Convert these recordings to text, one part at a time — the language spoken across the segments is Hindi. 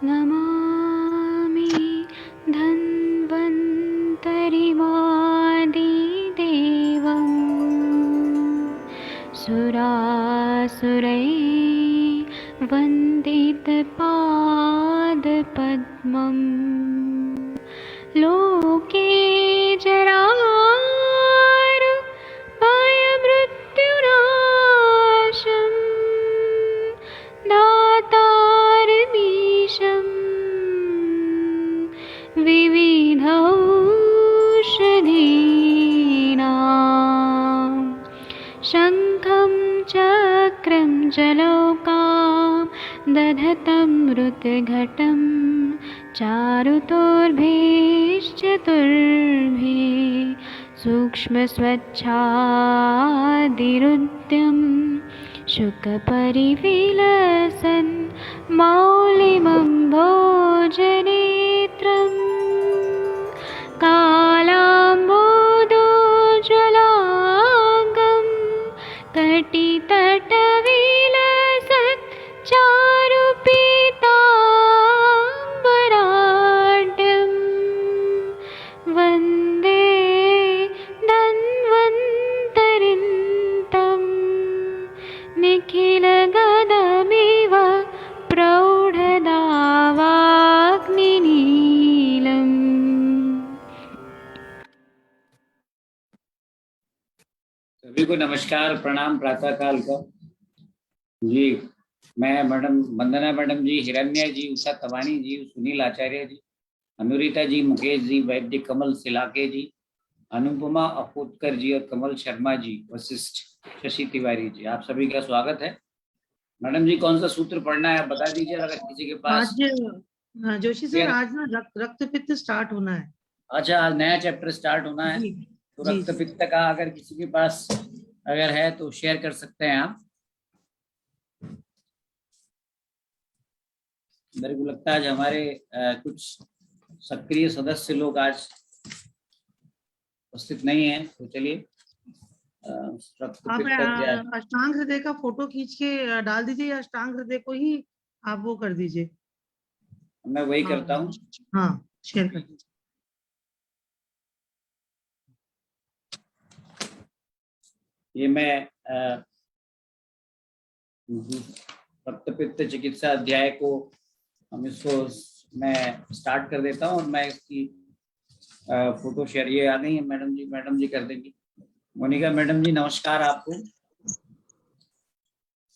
नमामि धन्वन्तरिमादिदेवम् सुरासुरैर्वन्दितपादपद्मम् लोके जरामृत्युनाशं दातारमीशं विविधौषधीनां शङ्खं चक्रं जलौकां दधतं मृतघटं चारुतोर्भिश्चतुर्भिः सूक्ष्मस्वच्छादिरुद्यं शुकपरिविलसन् मौलिमम्भोजनेत्रम् कालाम्बोदोज्ज्वलाङ्गं कटितटविलसत् चारुपीताम्बराढ्यं वन्दे धन्वन्तरिन्तं निखिलगदमिव प्रौढदावाग्निनीलम्। सभी को नमस्कार, प्रणाम प्रातः काल का जी। मैं मैडम वंदना मैडम जी, हिरण्या जी, उषा तवानी जी, सुनील आचार्य जी, अनुरीता जी, मुकेश जी, वैद्य कमल सिलाके जी, अनुपमा अखोटकर जी और कमल शर्मा जी, वशिष्ठ शशि तिवारी जी, आप सभी का स्वागत है। मैडम जी, कौन सा सूत्र पढ़ना है आप बता दीजिए अगर किसी के पास। आज जोशी सर, आज ना रक्त पित्त स्टार्ट होना है। अच्छा, आज नया चैप्टर स्टार्ट होना है। तो रक्त पित्त का अगर किसी के पास अगर है तो शेयर कर सकते हैं आप। मेरे को लगता है आज हमारे कुछ सक्रिय सदस्य लोग आज उपस्थित नहीं है, तो चलिए आप अष्टांग हृदय का फोटो खींच के डाल दीजिए, या अष्टांग हृदय को ही आप वो कर दीजिए। मैं वही करता हूँ। हाँ, शेयर कर दीजिए। ये मैं रक्त पित्त चिकित्सा अध्याय को हम इसको मैं स्टार्ट कर देता हूँ और मैं इसकी फोटो शेयर, ये आ गई है मैडम जी कर देंगी। मोनिका मैडम जी नमस्कार आपको।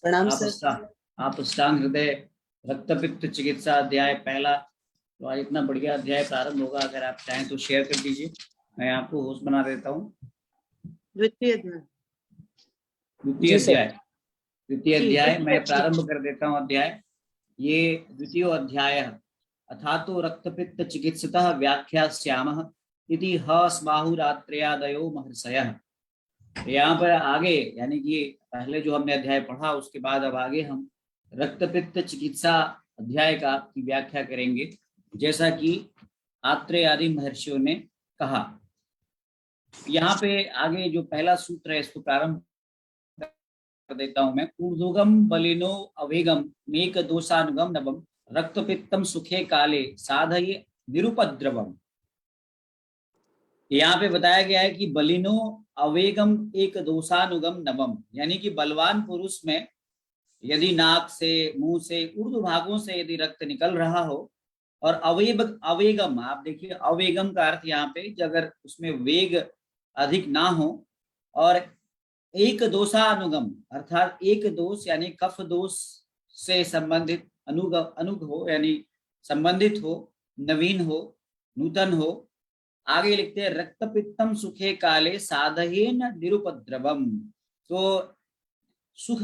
प्रणाम सर। आप अष्टांग हृदय रक्त पित्त चिकित्सा अध्याय पहला, तो आज इतना बढ़िया अध्याय प्रारंभ होगा, अगर आप चाहें तो शेयर कर दीजिए, मैं आपको होस्ट बना देता हूँ। द्वितीय अध्याय मैं प्रारंभ कर देता हूँ अध्याय। ये द्वितीय अध्याय अथातो रक्तपित्त चिकित्सतः व्याख्यास्यामः इति हस्बाहुरात्रयादयो महर्षयः। यहाँ पर आगे, यानी कि पहले जो हमने अध्याय पढ़ा उसके बाद अब आगे हम रक्तपित्त चिकित्सा अध्याय का की व्याख्या करेंगे, जैसा कि आत्रेय आदि महर्षियों ने कहा। यहाँ पे आगे जो पहला सूत्र है इसको प्रारंभ कर देता हूं मैं। ऊर्ध्वगम बलिनो अवेगम मेक दोषानुगम नवम रक्तपित्तम सुखे काले साधये निरुपद्रवम। यहाँ पे बताया गया है कि बलिनो अवेगम एक दोषानुगम नवम, यानी कि बलवान पुरुष में यदि नाक से, मुंह से, ऊर्ध्व भागों से यदि रक्त निकल रहा हो और अवेगम, आप देखिए अवेगम का अर्थ यहाँ पे अगर उसमें वेग अधिक ना हो, और एक दोषानुगम अर्थात एक दोष यानी कफ दोष से संबंधित अनुग हो, यानी संबंधित हो, नवीन हो, नूतन हो। आगे लिखते हैं रक्तपित्तम सुखे काले साधयेन निरुपद्रवम। तो सुख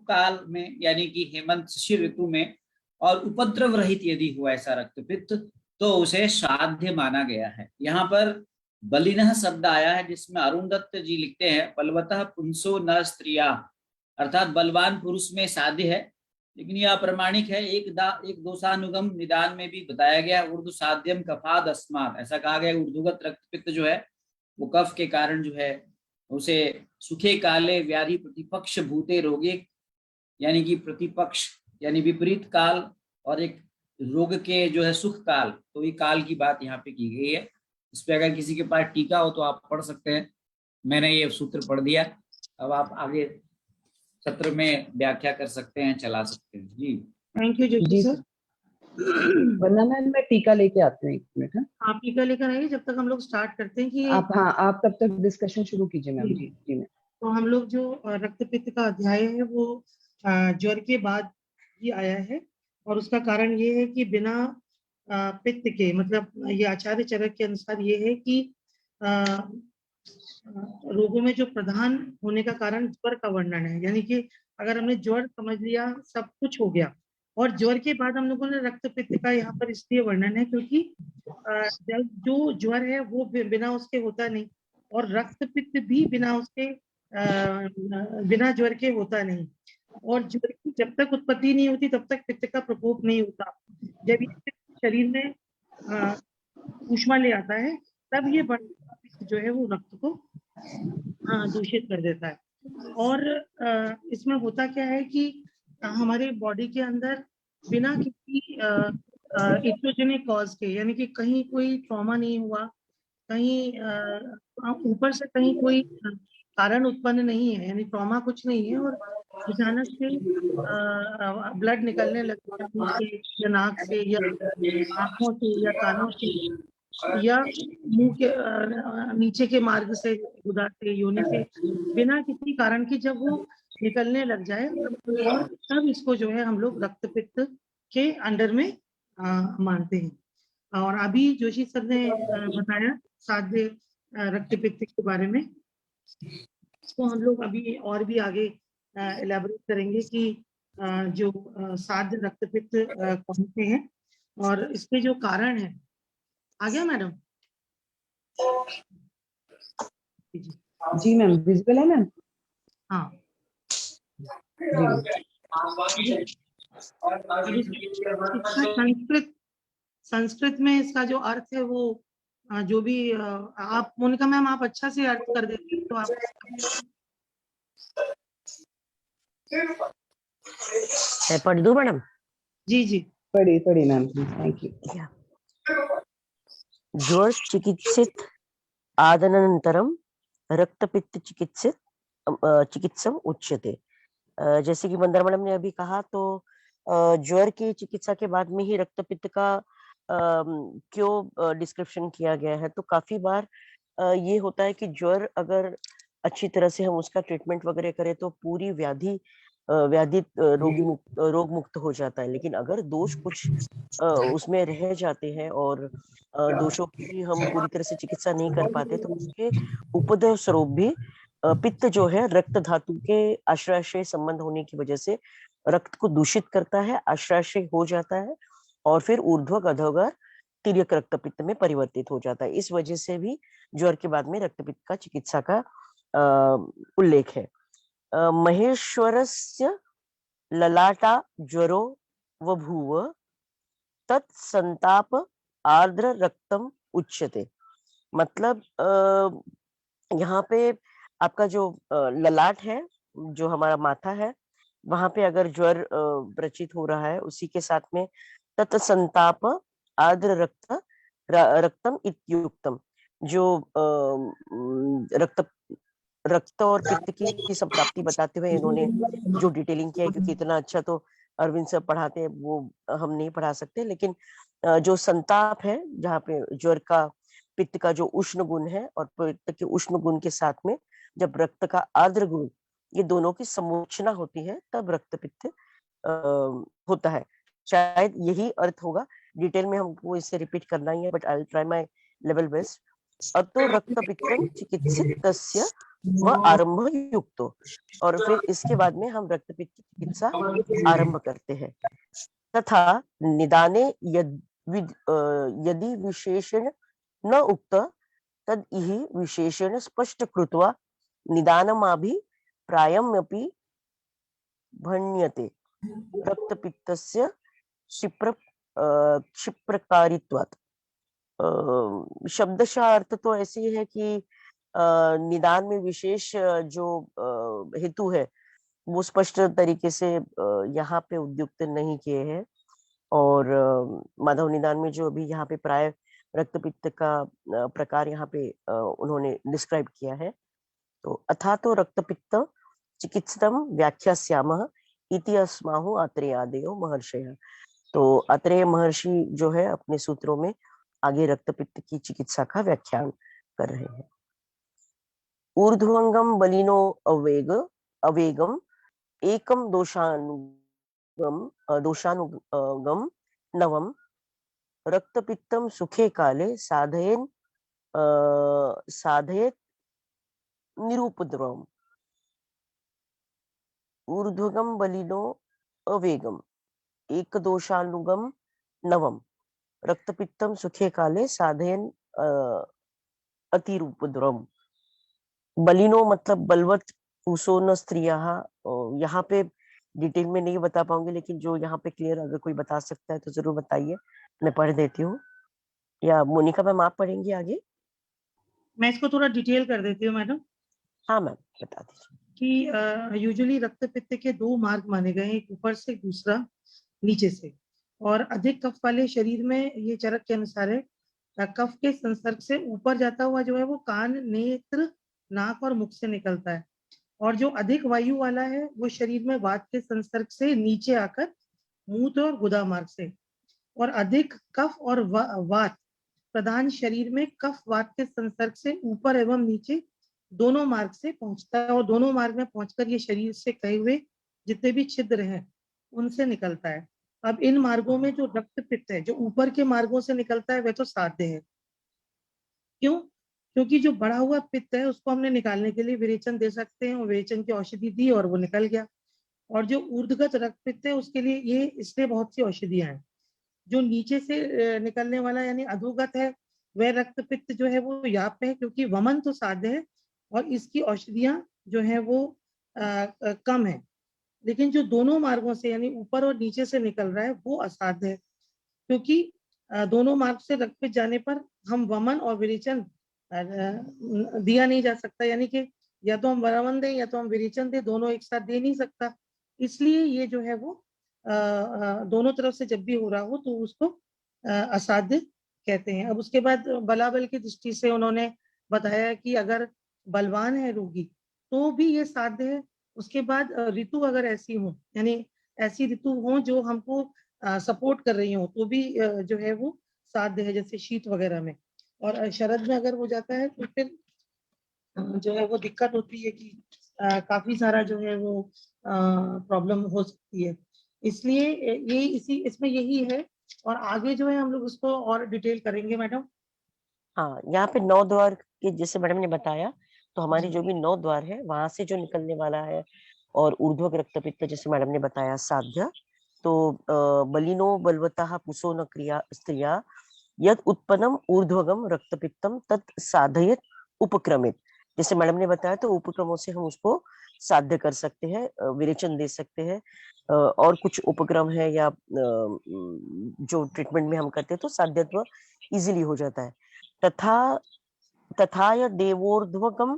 काल में, यानी कि हेमंत शिशिर ऋतु में और उपद्रव रहित यदि हुआ ऐसा रक्तपित्त तो उसे साध्य माना गया है। यहाँ पर बलिनः शब्द आया है, जिसमें अरुण दत्त जी लिखते हैं बलवतः पुंसो न स्त्रिया, अर्थात बलवान पुरुष में साध्य है, लेकिन यह अप्रमाणिक है। एक दोषानुगम निदान में भी बताया गया ऊर्ध्व साध्यम कफाद अस्मात, ऐसा कहा गया ऊर्ध्वगत रक्तपित्त जो है वो कफ के कारण जो है उसे सुखे काले व्याधि प्रतिपक्ष भूते रोगे, यानी कि प्रतिपक्ष यानी विपरीत काल और एक रोग के जो है सुख काल, तो ये काल की बात यहाँ पे की गई है। इस पे अगर किसी के पास टीका हो तो आप पढ़ सकते हैं। मैंने ये सूत्र पढ़ दिया, अब आप आगे सत्र में व्याख्या कर सकते हैं, चला सकते हैं जी। Thank you Joshi ji sir. वरना मैं टीका लेके आती हूँ, 1 मिनट। हाँ, आप टीका लेकर आइए जब तक हम लोग स्टार्ट करते हैं कि आप, हाँ, आप तब तक डिस्कशन शुरू कीजिए मैम। जी। जी जी मैम। तो हम लोग जो रक्त पित्त का अध्याय है वो ज्वर के बाद ही आया है, और उसका कारण ये है कि बिना पित्त के, मतलब ये आचार्य चरक के अनुसार ये है कि अ, रोगों में जो प्रधान होने का कारण ज्वर का वर्णन है। यानी कि अगर हमने ज्वर समझ लिया, सब कुछ हो गया, और ज्वर के बाद हम लोगों ने रक्त पित्त का यहाँ पर इसलिए वर्णन है क्योंकि जो ज्वर है वो बिना उसके होता नहीं, और रक्त पित्त भी बिना उसके बिना ज्वर के होता नहीं। और ज्वर की जब तक उत्पत्ति नहीं होती तब तक पित्त का प्रकोप नहीं होता। जब ये शरीर में ऊष्मा ले आता है तब ये पित्त जो है वो रक्त को दूषित कर देता है। और इसमें होता क्या है कि हमारे बॉडी के अंदर बिना किसी इट्रोजेनिक कॉज के, यानी कि कहीं कोई ट्रॉमा नहीं हुआ, कहीं ऊपर से कहीं कोई कारण उत्पन्न नहीं है, यानी ट्रॉमा कुछ नहीं है, और अचानक से ब्लड निकलने लगता है मुंह से या नाक से या आंखों से या कानों से या मुंह के नीचे के मार्ग से, गुदा से, योनि से, बिना किसी कारण के जब वो निकलने लग जाए, और तब इसको जो है हम लोग रक्त पित्त के अंडर में मानते हैं। और अभी जोशी सर ने बताया साध्य रक्त पित्त के बारे में, तो हम लोग अभी और भी आगे इलेबोरेट करेंगे कि जो साध्य रक्त पित्त कौन से हैं और इसके जो कारण है। आ गया मैडम? जी मैम, विजिबल है मैम? हाँ। संस्कृत में इसका जो अर्थ है वो जो भी आप मोनिका मैम आप अच्छा से अर्थ कर देती तो आप। पढ़ दूं मैडम? जी जी पढ़ी मैम, थैंक यू। ज्वर चिकित्सित आदनंतरम रक्तपित्त चिकित्सम उच्यते। जैसे कि मंदार मैडम ने अभी कहा, तो ज्वर की चिकित्सा के बाद में ही रक्तपित्त का क्यों डिस्क्रिप्शन किया गया है। तो काफी बार ये होता है कि ज्वर अगर अच्छी तरह से हम उसका ट्रीटमेंट वगैरह करें तो पूरी व्याधि रोग मुक्त हो जाता है। लेकिन अगर दोष कुछ उसमें रह जाते हैं और दोषों की हम पूरी तरह से चिकित्सा नहीं कर पाते तो उसके उपद्रव स्वरूप भी पित्त जो है रक्त धातु के आश्रय संबंध होने की वजह से रक्त को दूषित करता है, आश्रय हो जाता है और फिर ऊर्ध्वक अधोगर तिर्यक रक्तपित्त में परिवर्तित हो जाता है। इस वजह से भी ज्वर के बाद में रक्तपित्त का चिकित्सा का उल्लेख है। महेश्वरस्य ललाटा ज्वरो वभूव तत्संताप आर्द्र रक्तम उच्यते। मतलब यहाँ पे आपका जो ललाट है, जो हमारा माथा है, वहां पे अगर ज्वर प्रचित हो रहा है, उसी के साथ में तत्संताप आर्द्र रक्तम इत्युक्तम, जो रक्त और पित्त की संप्राप्ति बताते हुए इन्होंने जो डिटेलिंग किया है, क्योंकि इतना अच्छा तो अरविंद सर पढ़ाते हैं वो हम नहीं पढ़ा सकते, लेकिन जो संताप है, जहाँ पे ज्वर का पित्त का जो उष्ण गुण है और पित्त के उष्ण गुण के साथ में जब रक्त का आर्द्र गुण, ये दोनों की समोचना होती है, तब रक्त पित्त होता है। शायद यही अर्थ होगा। डिटेल में हमको इसे रिपीट करना ही है, but I will try my level best. अतो रक्त पित्तम चिकित्सित तस्य व आरंभ युक्तो, और फिर इसके बाद में हम रक्त पित्त की चिकित्सा आरंभ करते हैं। तथा निदाने यदि विशेषण न उक्त तद इहि विशेषण स्पष्ट कृत्वा निदानमाभि प्रायमपि भण्यते रक्तपित्तस्य क्षिप्रकारित्वात्। शब्दशः अर्थ तो ऐसे ही है कि निदान में विशेष जो हेतु है वो स्पष्ट तरीके से यहाँ पे उद्युक्त नहीं किए हैं। और माधव निदान में जो अभी यहाँ पे प्राय रक्तपित्त का प्रकार यहाँ पे उन्होंने डिस्क्राइब किया है। तो अथा तो रक्तपित्त चिकित्सतम व्याख्यास्यामः इति अस्माहु अत्रेयादयो महर्षयः। तो अत्रेय महर्षि जो है अपने सूत्रों में आगे रक्तपित्त की चिकित्सा का व्याख्यान कर रहे हैं। ऊर्ध्वंगम बलिनो अवेगम एकम दोषानुगम नवम रक्तपित्तम सुखे काले साधयेत निरुपद्रवम। ऊर्ध्वगम बलिनो अवेगम एक दोषानुगम नवम रक्तपित्तम सुखे काले साधयन अतिरूपद्रवम। बलिनो मतलब बलवत पुरुषो न स्त्रिया। यहाँ पे डिटेल में नहीं बता पाऊंगी, लेकिन जो यहाँ पे क्लियर अगर कोई बता सकता है तो जरूर बताइए, मैं पढ़ देती हूँ। या मोनिका मैम आप पढ़ेंगी आगे? मैं इसको थोड़ा डिटेल कर देती हूँ मैडम। हाँ मैम बता दीजिए। कि यूजुअली रक्त पित्त के दो मार्ग माने गए हैं, एक ऊपर से दूसरा नीचे से। और अधिक कफ वाले शरीर में ये चरक के अनुसार है, कफ के संसर्ग से ऊपर जाता हुआ जो है वो कान, नेत्र, नाक और मुख से निकलता है। और जो अधिक वायु वाला है वो शरीर में वात के संसर्ग से नीचे आकर मूत्र और गुदा मार्ग से। और अधिक कफ और वात प्रधान शरीर में कफ वात के संसर्ग से ऊपर एवं नीचे दोनों मार्ग से पहुंचता है। और दोनों मार्ग में पहुंचकर ये शरीर से कहे हुए जितने भी छिद्र हैं उनसे निकलता है। अब इन मार्गों में जो रक्त पित्त है जो ऊपर के मार्गों से निकलता है वह तो साध्य है। क्यों? क्योंकि जो बढ़ा हुआ पित्त है उसको हमने निकालने के लिए विरेचन दे सकते हैं, और विरेचन की औषधि दी और वो निकल गया। और जो ऊर्ध्वगत रक्त पित्त है उसके लिए ये इसलिए बहुत सी औषधियां हैं। जो नीचे से निकलने वाला यानी अधोगत है वह रक्त पित्त जो है वो याप है, क्योंकि वमन तो साध्य है और इसकी औषधियां जो है वो कम है। लेकिन जो दोनों मार्गों से यानी ऊपर और नीचे से निकल रहा है वो असाध्य है, क्योंकि दोनों मार्ग से रक्त पित्त जाने पर हम वमन और विरेचन दिया नहीं जा सकता। यानी कि या तो हम वमन दें या तो हम विरेचन दें, दोनों एक साथ दे नहीं सकता। इसलिए ये जो है वो दोनों तरफ से जब भी हो रहा हो तो उसको असाध्य कहते हैं। अब उसके बाद बलाबल की दृष्टि से उन्होंने बताया कि अगर बलवान है रोगी तो भी ये साध्य है। उसके बाद ऋतु अगर ऐसी हो, यानी ऐसी ऋतु हो जो हमको सपोर्ट कर रही हो तो भी जो है वो साध्य है, जैसे शीत वगैरह में। और शरद में अगर हो जाता है तो फिर जो है वो दिक्कत होती है कि काफी सारा जो है वो प्रॉब्लम हो सकती है। इसलिए ये इसमें यही है। और आगे जो है हम लोग उसको और डिटेल करेंगे मैडम। हाँ, यहाँ पे 9 द्वार के जैसे मैडम ने बताया, तो हमारी जी। जो भी 9 द्वार है वहां से जो निकलने वाला है, और ऊर्ध्व रक्तपित्त जैसे मैडम ने बताया साध्य। तो बलिनो बलवतः पुसो न क्रिया स्त्रिया यद उत्पन्नम ऊर्ध्वगम रक्तपित्तम तत् साधयत उपक्रमित। जैसे मैडम ने बताया तो उपक्रमों से हम उसको साध्य कर सकते हैं, विरेचन दे सकते हैं। और कुछ उपक्रम है या जो ट्रीटमेंट में हम करते हैं तो साध्यत्व इजीली हो जाता है। तथा देवोर्ध्वगम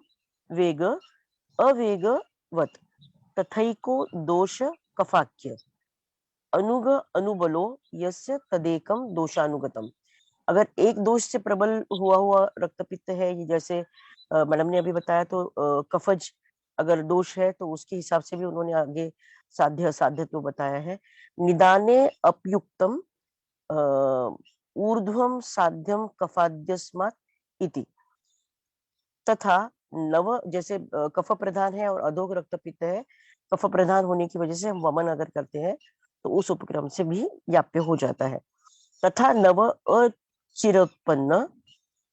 वेग अवेगवत तथैको दोष कफाक्य अनुग अनुबलो यस्य तदेकम दोषानुगतम। अगर एक दोष से प्रबल हुआ रक्तपित्त है, जैसे मैडम ने अभी बताया, तो कफज अगर दोष है तो उसके हिसाब से भी उन्होंने आगे साध्यत्व बताया है। निदाने अपयुक्तम ऊर्ध्वम साध्यम कफाद्यस्मात् इति। तथा नव जैसे कफ प्रधान है और अधोग रक्तपित्त है, कफ प्रधान होने की वजह से हम वमन अगर करते हैं तो उस उपक्रम से भी व्याप्य हो जाता है। तथा नव अचिरोत्पन्न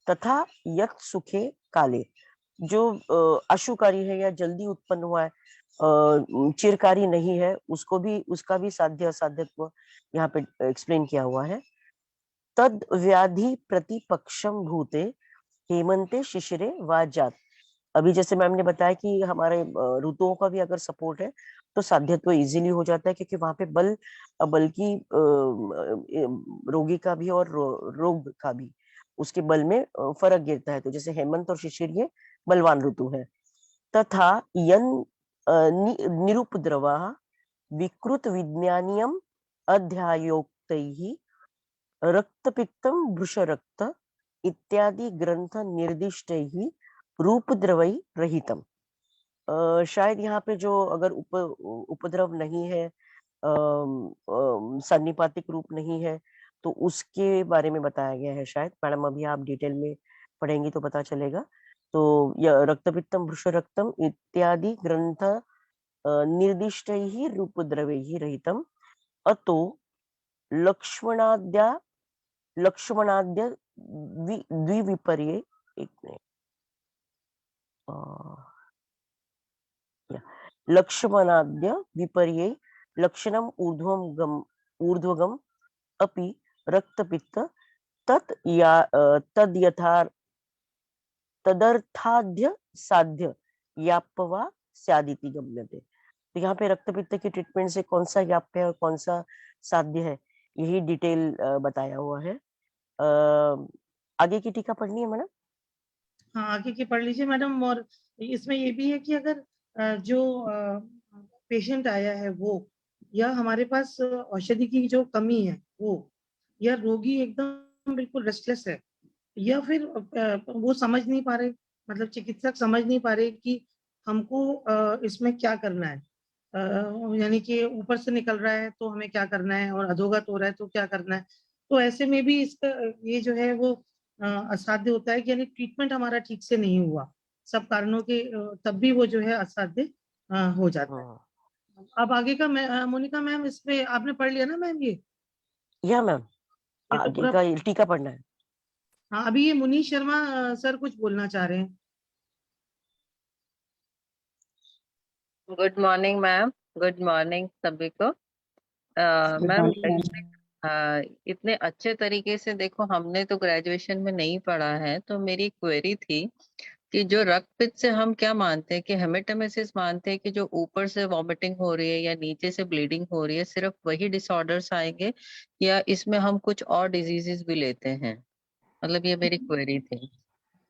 तथा यत् सुखे काले, जो अशुकारी है या जल्दी उत्पन्न हुआ है, चिरकारी नहीं है, उसका भी साध्य असाध्यत्व यहाँ पे एक्सप्लेन किया हुआ है। तद व्याधि प्रतिपक्षम भूते हेमंते शिशिरे वाजात। अभी जैसे मैम ने बताया कि हमारे ऋतुओं का भी अगर सपोर्ट है तो साध्यत्व इजीली हो जाता है, क्योंकि वहां पे बल्कि रोगी का भी और रोग का भी उसके बल में फर्क गिरता है। तो जैसे हेमंत और शिशिर ये बलवान ऋतु है। तथा यन निरुपद्रवा विकृत विज्ञानियम अध्यायोक्त रक्तैः रक्तपित्तं वृषरक्त इत्यादि ग्रंथ निर्दिष्टैः रूपद्रवै रहितम। शायद यहाँ पे जो अगर उपद्रव नहीं है, सन्निपातिक रूप नहीं है, तो उसके बारे में बताया गया है शायद। मैडम अभी आप डिटेल में पढ़ेंगी तो पता चलेगा। तो यह रक्तपित्तम वृषरक्तम इत्यादि ग्रंथ निर्दिष्टैः रूपद्रवैः रहितम अतो लक्ष्मणाद्या लक्ष्मणाद्य द्विविपर्ये एक मिनट, लक्ष्मणाद्य विपर्ये लक्षणम ऊर्ध्वगम अपि रक्तपित्त तत् या तदर्थाद्य साध्य याप्यवा स्यादिति गम्यते। तो यहाँ पे रक्तपित्त की ट्रीटमेंट से कौन सा याप्य है और कौन सा साध्य है, यही डिटेल बताया हुआ है। आगे की टीका पढ़नी है मैडम? हाँ, आगे की पढ़ लीजिए मैडम। और इसमें ये भी है कि अगर जो पेशेंट आया है वो, या हमारे पास औषधि की जो कमी है वो, या रोगी एकदम बिल्कुल रेस्टलेस है, या फिर वो समझ नहीं पा रहे, मतलब चिकित्सक समझ नहीं पा रहे कि हमको इसमें क्या करना है, यानी कि ऊपर से निकल रहा है तो हमें क्या करना है, और अधोगत हो रहा है तो क्या करना है। तो ऐसे में भी इसका ये जो है वो असाध्य होता है कि यानी ट्रीटमेंट हमारा ठीक से नहीं हुआ, सब कारणों के तब भी वो जो है असाध्य हो जाता है। अब आगे का मोनिका मैम, इस पे आपने पढ़ लिया ना मैम ये? या मैम ये तो आगे पूरा। का टीका पढ़ना है। हाँ, अभी ये मुनीश शर्मा सर कुछ बोलना चाह रहे हैं। Good morning ma'am, good morning सभी को। मैम इतने अच्छे तरीके से, देखो हमने तो ग्रेजुएशन में नहीं पढ़ा है, तो मेरी क्वेरी थी कि जो रक्त पित्त से हम क्या मानते हैं, कि हेमेटोमेसिस मानते हैं कि जो ऊपर से वॉमिटिंग हो रही है या नीचे से ब्लीडिंग हो रही है, सिर्फ वही डिसऑर्डर्स आएंगे या इसमें हम कुछ और डिजीजेस भी लेते हैं? मतलब ये मेरी क्वेरी थी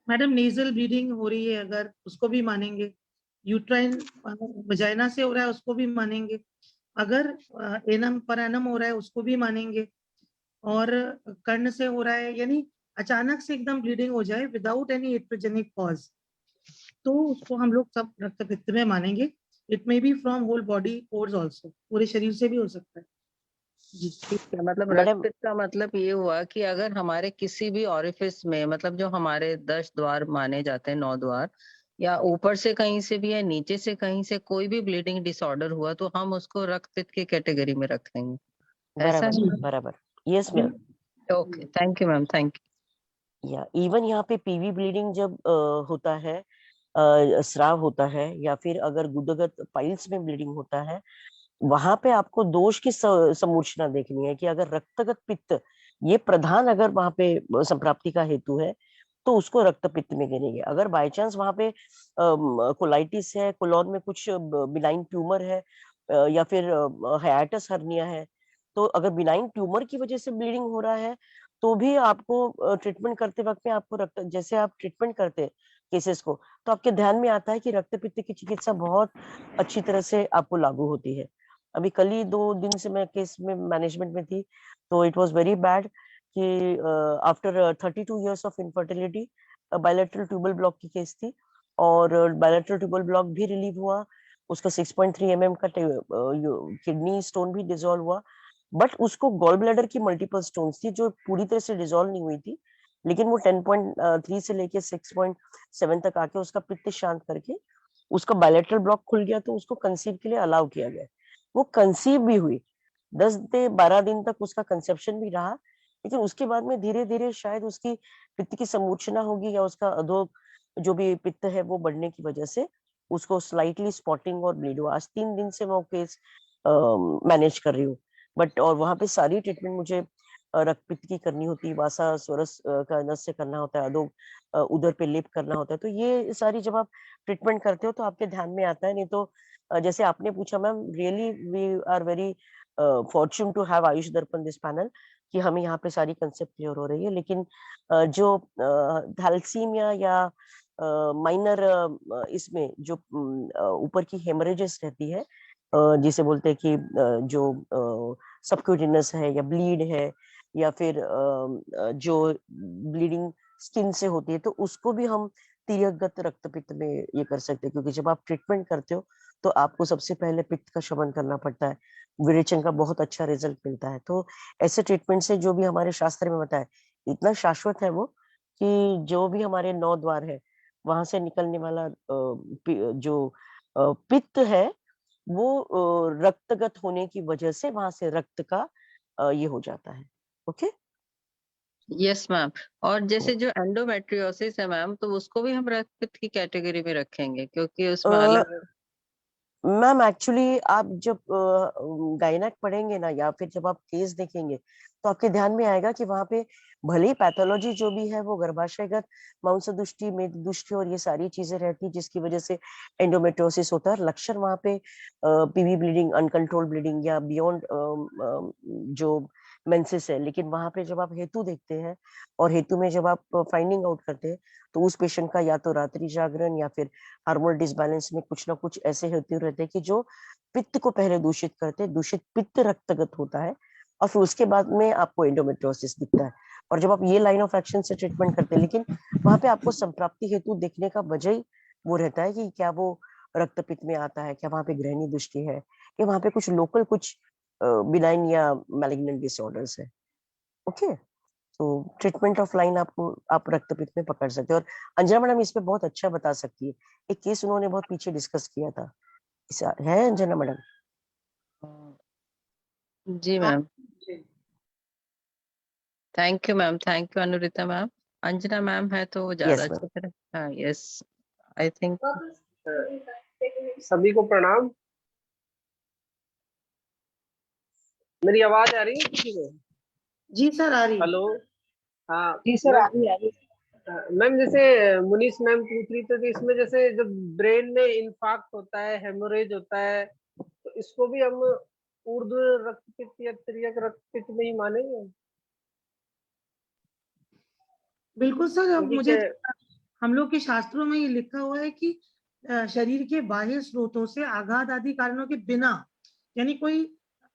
मैडम, नेजल ब्लीडिंग हो रही है अगर, उसको भी मानेंगे। यूट्राइन वजाइना से हो रहा है उसको भी मानेंगे। अगर एनम पर एनम हो रहा है उसको भी मानेंगे। और कर्ण से हो रहा है, यानी अचानक से एकदम ब्लीडिंग हो जाए विदाउट एनी एट्रोजेनिक कॉज, तो उसको हम लोग सब रक्तपित्त में मानेंगे। It may be from whole body course also, पूरे शरीर से भी हो सकता है जी। ठीक है। मतलब रक्त मैडम पित्त का मतलब ये हुआ कि अगर हमारे किसी भी ऑरिफिस में, मतलब जो हमारे 10 द्वार माने जाते हैं, 9 द्वार, या ऊपर से कहीं से भी या नीचे से कहीं से कोई भी ब्लीडिंग डिसऑर्डर हुआ तो हम उसको रक्त पित्त की कैटेगरी में रखेंगे, ऐसा बराबर है? बराबर, yes ma'am. Okay, thank you ma'am, thank या इवन यहाँ पे पीवी ब्लीडिंग जब होता है, स्राव होता है, या फिर अगर गुदगत पाइल्स में ब्लीडिंग होता है, वहां पे आपको दोष की समूर्छना देखनी है कि अगर रक्तगत पित्त ये प्रधान अगर वहां पे संप्राप्ति का हेतु है तो उसको रक्त पित्त में गिनेंगे। अगर बाय चांस वहां पे कोलाइटिस है, कोलोन में कुछ बिनाइन ट्यूमर है, या फिर हाइटिस हर्निया है, तो अगर बिनाइन ट्यूमर की वजह से ब्लीडिंग हो रहा है तो भी आपको ट्रीटमेंट करते वक्त में आपको रक्त, जैसे आप ट्रीटमेंट करते हैं केसेस को, तो आपके ध्यान में आता है कि रक्त पित्त की चिकित्सा बहुत अच्छी तरह से आपको लागू होती है। अभी कल ही 2 दिन से मैं केस में मैनेजमेंट में थी, तो इट वाज वेरी बैड कि after 32 years of infertility bilateral tubal block की केस थी, और बायलैटरल ट्यूबल ब्लॉक भी रिलीव हुआ, उसका 6.3 mm का किडनी स्टोन भी डिसॉल्व हुआ, बट उसको गॉल ब्लैडर की मल्टीपल स्टोन्स थी जो पूरी तरह से डिसॉल्व नहीं हुई थी, लेकिन वो 10.3 से लेके 6.7 तक आके उसका पित्त शांत करके उसका बायलैटरल ब्लॉक खुल गया, तो उसको कंसीव के लिए अलाउ किया गया। वो कंसीव भी हुई, 10 से 12 दिन तक उसका कंसेप्शन भी रहा, लेकिन उसके बाद में धीरे धीरे शायद उसकी पित्त की समूर्छना होगी या उसका अधोग जो भी पित्त है वो बढ़ने की वजह से उसको स्लाइटली स्पॉटिंग और ब्लीड हुआ। आज 3 दिन से मैं वो केस मैनेज कर रही हूँ, बट और वहां पे सारी ट्रीटमेंट मुझे रक्त पित्त की करनी होती है, वासा स्वरस का नस से करना होता है, अधोग उधर पे लेप करना होता है। तो ये सारी जब आप ट्रीटमेंट करते हो तो आपके ध्यान में आता है। नहीं तो जैसे आपने पूछा ma'am, really we are very fortune to have Ayush Darpan this panel कि हमें यहाँ पे सारी कंसेप्ट क्लियर हो रही है। लेकिन जो थैलेसीमिया या माइनर इसमें जो ऊपर की हेमरेजेस रहती है, जिसे बोलते हैं कि जो सबक्यूटेनियस है या ब्लीड है या फिर जो ब्लीडिंग स्किन से होती है, तो उसको भी हम तिर्यकगत रक्तपित्त में ये कर सकते हैं, क्योंकि जब आप ट्रीटमेंट करते हो तो आपको सबसे पहले पित्त का शमन करना पड़ता है, विरेचन का बहुत अच्छा रिजल्ट मिलता है। तो ऐसे ट्रीटमेंट से जो भी हमारे शास्त्र में बताया इतना शाश्वत है वो, कि जो भी हमारे 9 द्वार है वहां से निकलने वाला जो पित्त है वो रक्तगत होने की वजह से वहां से रक्त का ये हो जाता है। Okay, yes ma'am. और जैसे जो एंडोमेट्रियोसिस है मैम, तो उसको भी हम रक्त की कैटेगरी में रखेंगे, क्योंकि उसमें अलग मैम एक्चुअली आप जब गायनेक पढ़ेंगे ना, या फिर जब आप केस देखेंगे, तो आपके ध्यान में आएगा कि वहां पे भले ही पैथोलॉजी जो भी है वो गर्भाशयगत मांसदुष्टि, मेददुष्टि और ये सारी चीजें रहती है जिसकी वजह से एंडोमेट्रियोसिस होता है। लक्षण वहां पे पीवी ब्लीडिंग, अनकंट्रोल ब्लीडिंग या बियॉन्ड जो मेंसेस है, लेकिन वहां पे जब आप हेतु देखते हैं और हेतु में जब आप फाइंडिंग आउट करते हैं, तो उस पेशेंट का या तो रात्रि जागरण या फिर हार्मोनल डिसबैलेंस में कुछ ना कुछ ऐसे हेतु रहते हैं कि जो पित्त को पहले दूषित करते हैं, दूषित पित्त रक्तगत होता है और फिर उसके बाद में आपको एंडोमेट्रियोसिस दिखता है। और जब आप ये लाइन ऑफ एक्शन से ट्रीटमेंट करते हैं, लेकिन वहां पे आपको संप्राप्ति हेतु देखने का वजह ही वो रहता है कि क्या वो रक्तपित्त में आता है, क्या वहां पे ग्रहणी दृष्टि है, या वहां पे कुछ लोकल कुछ बिनाइन या मैलिग्नेंट डिसऑर्डर्स है। ओके, तो ट्रीटमेंट ऑफ लाइन आपको आप रक्तपित्त में पकड़ सकते हैं। और अंजना मैडम इस पे बहुत अच्छा बता सकती है, एक केस उन्होंने बहुत पीछे डिस्कस किया था, है अंजना मैडम? जी ma'am. Thank you ma'am, thank you Anurita ma'am. Anjana ma'am है तो वो ज्यादा यस मैम। अच्छी तरह, हाँ यस, आई थिंक। सभी को प्रणाम। मेरी आवाज आ रही है किसी को? जी सर, आ रही है। हेलो। हाँ जी सर, मैम। आ रही है। मैम जैसे मुनीष मैम पूछ रही थी, तो इसमें जैसे जब ब्रेन में इंफाक्ट होता है, हेमोरेज होता है, तो इसको भी हम ऊर्ध्व रक्तपित्त या तिर्यक रक्तपित्त में ही मानेंगे? बिल्कुल सर, अब क्योंकि मुझे हम लोग के शास्त्रों में ये लिखा हुआ है कि शरीर के बाह्य स्रोतों से आघात आदि कारणों के बिना, यानी कोई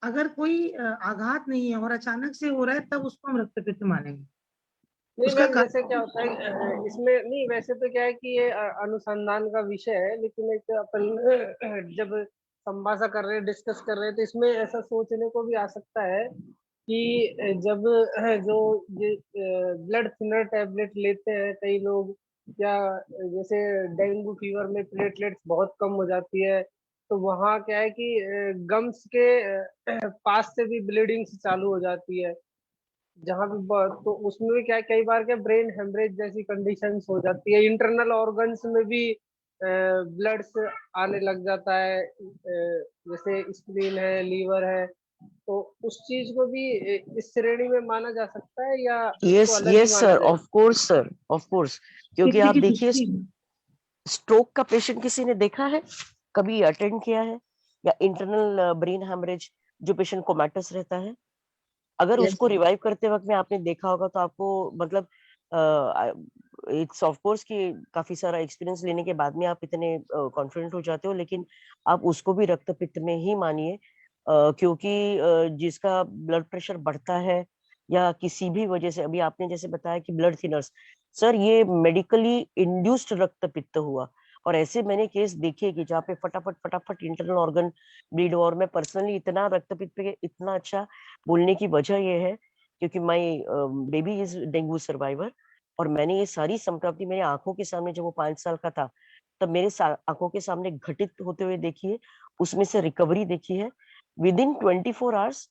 अगर कोई आघात नहीं है और अचानक से हो रहा है, तब उसको हम रक्तपित्त मानेंगे। नहीं उसका मैम, जैसे क्या होता है इसमें, नहीं वैसे तो क्या है कि ये अनुसंधान का विषय है, लेकिन एक अपन जब संभाषा कर रहे हैं, डिस्कस कर रहे हैं, तो इसमें ऐसा सोचने को भी आ सकता है कि जब जो ये ब्लड थिनर टैबलेट लेते हैं कई लोग, या जैसे डेंगू फीवर में प्लेटलेट्स बहुत कम हो जाती है, तो वहाँ क्या है कि गम्स के पास से भी ब्लीडिंग चालू हो जाती है, जहाँ भी तो उसमें भी क्या कई बार क्या ब्रेन हेमरेज जैसी कंडीशंस हो जाती है, इंटरनल ऑर्गन्स में भी ब्लड्स आने लग जाता है, जैसे स्प्लीन है, लीवर है, तो उस चीज को भी इस श्रेणी में माना जा सकता है, या इसको यस अलग ही यस माना सर, जाए? Of course sir, of course. क्योंकि पित्त आप की देखिए, दृष्टि। स्ट्रोक का पेशेंट किसी ने देखा है, कभी अटेंड किया है, या इंटरनल ब्रेन हेमरेज जो पेशेंट कोमेटस रहता है, अगर यस उसको रिवाइव करते वक्त में आपने देखा होगा, तो आपको मतलब इट्स ऑफ कोर्स कि काफी सारा एक्सपीरियंस लेने के बाद में आप इतने कॉन्फिडेंट हो जाते हो, लेकिन आप उसको भी रक्तपित्त में ही मानिए, क्योंकि जिसका ब्लड प्रेशर बढ़ता है या किसी भी वजह से, अभी आपने जैसे बताया कि ब्लड थिनर्स, सर ये मेडिकली इंड्यूस्ड रक्तपित्त हुआ। और ऐसे मैंने केस देखे कि जहाँ पे फटाफट फटाफट इंटरनल ऑर्गन ब्लीड हुआ। और मैं पर्सनली इतना रक्तपित्त पे इतना अच्छा बोलने की वजह ये है क्योंकि my baby is dengue survivor, और मैंने ये सारी संप्राप्ति मेरे आंखों के सामने, जब वो 5 साल का था तब मेरे आंखों के सामने घटित होते हुए देखी है, उसमें से रिकवरी देखी है। विद इन 24 आवर्स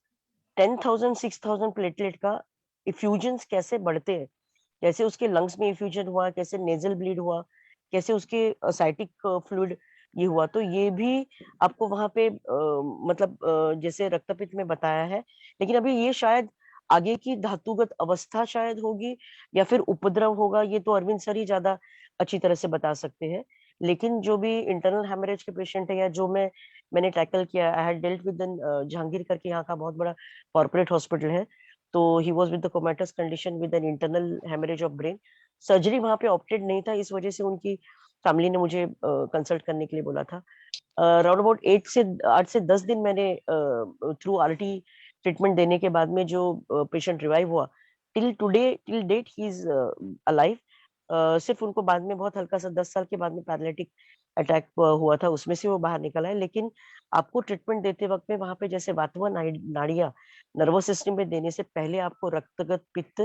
10,000 6,000 प्लेटलेट का इफ्यूजन्स कैसे बढ़ते हैं, कैसे उसके लंग्स में इफ्यूजन हुआ, कैसे नेजल ब्लीड हुआ, कैसे उसके साइटिक फ्लूइड ये हुआ, तो ये भी आपको वहां पे मतलब जैसे रक्तपित्त में बताया है। लेकिन अभी ये शायद आगे की धातुगत अवस्था शायद होगी या फिर उपद्रव होगा, ये तो अरविंद सर ही ज्यादा अच्छी तरह से बता सकते हैं। लेकिन जो भी इंटरनल हेमरेज के पेशेंट है, या जो मैंने टैकल किया, I had dealt with Jahangir करके, यहाँ का बहुत बड़ा कॉर्पोरेट हॉस्पिटल है, तो he was with the comatose condition with an internal haemorrhage of brain. Surgery वहां पे ऑप्टेड नहीं था, इस वजह से उनकी फैमिली ने मुझे कंसल्ट करने के लिए बोला था। राउंड अबाउट 8 से 10 दिन मैंने थ्रू आरटी ट्रीटमेंट देने के बाद में जो पेशेंट रिवाइव हुआ, till date he is alive. सिर्फ उनको बाद में बहुत हल्का सा 10 साल के बाद में पैरालिटिक अटैक हुआ था, उसमें से वो बाहर निकला है। लेकिन आपको ट्रीटमेंट देते वक्त में वहां पे जैसे वातवा नाड़ियां नर्वस सिस्टम में देने से पहले आपको रक्तगत पित्त,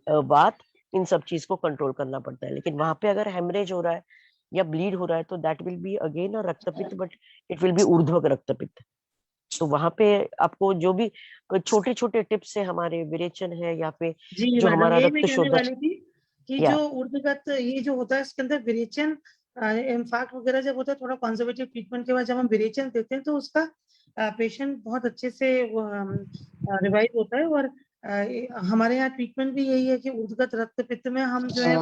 वात, इन सब चीज को कंट्रोल करना पड़ता है। लेकिन वहां पे अगर हेमरेज हो रहा है या ब्लीड हो रहा है तो that will be again a रक्तपित्त, बट इट विल बी ऊर्ध्वक रक्तपित्त। तो वहां पे आपको जो भी छोटे छोटे टिप्स है, हमारे विरेचन है या पे जी जो मैडम, हमारा यही रक्त मैं कहने शोधक, वाली थी कि या जो ऊर्ध्वगत ये जो होता है इसके अंदर विरेचन, इन्फार्क्ट वगैरह जब होता है थोड़ा कंजर्वेटिव ट्रीटमेंट के बाद जब हम विरेचन देते हैं तो उसका पेशेंट बहुत अच्छे से रिवाइव होता है। और हमारे यहाँ ट्रीटमेंट भी यही है कि ऊर्ध्वगत रक्तपित्त में हम जो है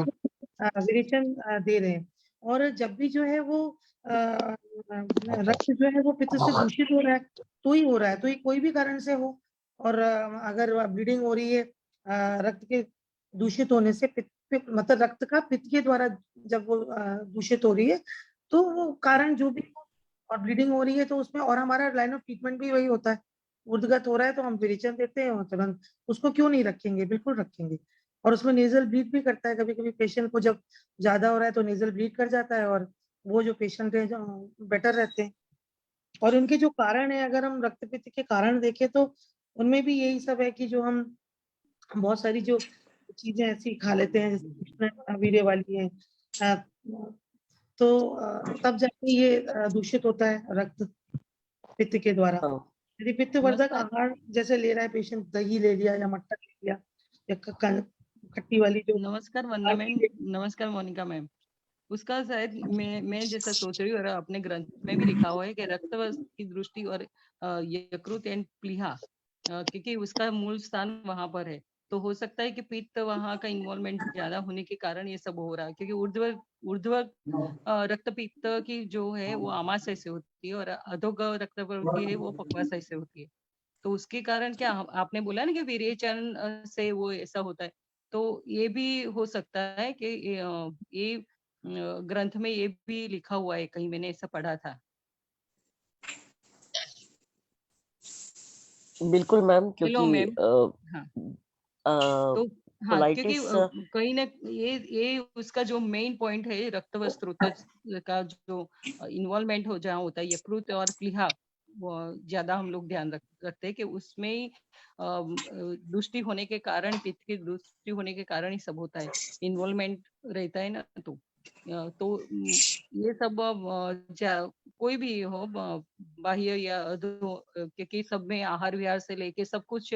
विरेचन दे रहे हैं। और जब भी जो है वो रक्त जो है वो पित्त से दूषित हो रहा है तो ही हो रहा है, तो ये कोई भी कारण से हो, और अगर ब्लीडिंग हो रही है रक्त के दूषित होने से, मतलब रक्त का पित्त के द्वारा जब वो दूषित हो रही है तो वो कारण जो भी हो, और ब्लीडिंग हो रही है तो उसमें, और हमारा लाइन ऑफ ट्रीटमेंट भी वही होता है, ऊर्ध्वगत हो रहा है तो हम विरेचन देते हैं और तुरंत उसको क्यों नहीं रखेंगे, बिल्कुल रखेंगे। और उसमें नेजल ब्लीड भी करता है, कभी कभी पेशेंट को जब ज्यादा हो रहा है तो नेजल ब्लीड कर जाता है, और वो जो पेशेंट है जो बेटर रहते हैं। और उनके जो कारण है, अगर हम रक्तपित्त के कारण देखें तो उनमें भी यही सब है कि जो हम बहुत सारी जो चीजें ऐसी खा लेते हैं जैसे वीर्य वाली है, तो तब जाके ये दूषित होता है रक्त पित्त के द्वारा। यदि पित्तवर्धक आहार जैसे ले रहा है पेशेंट, दही ले लिया या मट्ठा ले लिया या खट्टी वाली जो नमस्कार वंदना मैम, नमस्कार मोनिका मैम। उसका शायद मैं जैसा सोच रही हूँ, और अपने ग्रंथ में भी लिखा हुआ है कि रक्तवस की दृष्टि और यकृत एंड प्लीहा, क्योंकि उसका मूल स्थान वहां पर है, तो हो सकता है कि पित्त वहां का इन्वॉल्वमेंट ज्यादा होने के कारण ये सब हो रहा है। क्योंकि ऊर्ध्व रक्तपित्त की जो है वो आमाशय से होती है, और अधोग रक्तपित्त है वो पक्वाशय से होती है। तो उसके कारण क्या आपने बोला ना कि विरेचन से वो ऐसा होता है, तो ये भी हो सकता है कि ये ग्रंथ में ये भी लिखा हुआ है, कहीं मैंने ऐसा पढ़ा था। बिल्कुल मैम, हेलो क्योंकि मैम। हाँ तो हाँ, क्योंकि कोलाइटिस कहीं ना ये उसका जो मेन पॉइंट है रक्तवस्त्र का जो इन्वॉल्वमेंट हो जहाँ होता है यकृत और प्लीहा, ज्यादा हम लोग ध्यान रखते हैं कि उसमें ही दृष्टि होने के कारण, पित्त की दृष्टि होने के कारण ही सब होता है, इन्वॉल्वमेंट रहता है ना। तो ये सब कोई भी हो, बाह्य या क्योंकि सब में आहार विहार से लेके सब कुछ,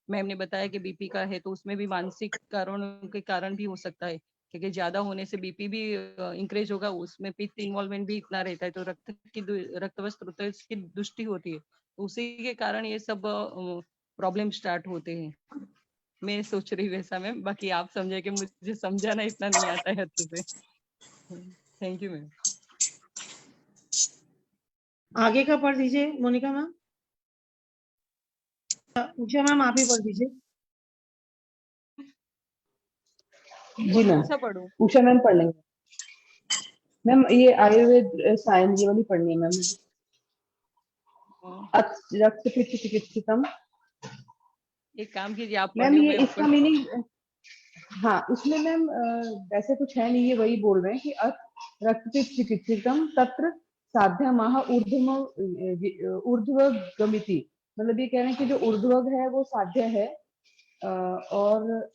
मैम ने बताया कि बीपी का है तो उसमें भी मानसिक कारणों के कारण भी हो सकता है, क्योंकि ज्यादा होने से बीपी भी इंक्रीज होगा, उसमें पित्त इन्वॉल्वमेंट भी इतना रहता है, तो रक्तवस्त्र की दृष्टि होती है, तो उसी के कारण ये सब प्रॉब्लम स्टार्ट होते हैं। मैं सोच रही वैसा मैम, बाकी आप समझे कि मुझे समझाना इतना नहीं आता है अच्छे से। Thank you ma'am. आगे का पढ़ दीजिए मोनिका मैम। उषा मैम आप ही पढ़ दीजिए। जी मैम, उषा मैम पढ़ लेंगे। मैम ये आयुर्वेद साइंस ये वाली पढ़नी है मैम। रक्तपित्त चिकित्सितम। एक काम कीजिए आप मैम, ये इसका मीनिंग, हाँ उसमें मैम वैसे कुछ है नहीं, ये वही बोल रहे हैं कि रक्तपित्त चिकित्सितम तत्र साध्यमाह ऊर्ध्वगमिति, मतलब ये कह रहे हैं कि जो ऊर्ध्वग है वो साध्य है, और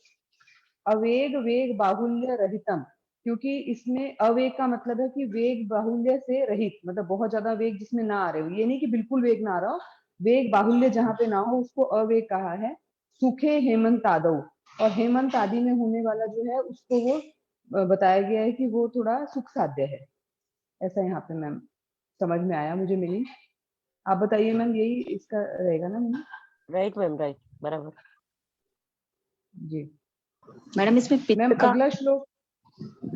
अवेग वेग बाहुल्य रहितम, क्योंकि इसमें अवेग का मतलब है कि वेग बाहुल्य से रहित, मतलब बहुत ज्यादा वेग जिसमें ना आ रहे हो, ये नहीं कि बिल्कुल वेग ना आ रहा हो, वेग बाहुल्य जहाँ पे ना हो उसको अवेग कहा है। सुखे हेमंत आदौ, और हेमंत आदि में होने वाला जो है उसको वो बताया गया है कि वो थोड़ा सुख साध्य है, ऐसा यहाँ पे मैम समझ में आया मुझे मिली। आप बताइए मैम, यही इसका रहेगा ना मैम? राइट मैम, राइट, बराबर जी मैडम। इसमें पित्त मैम का अगला श्लोक।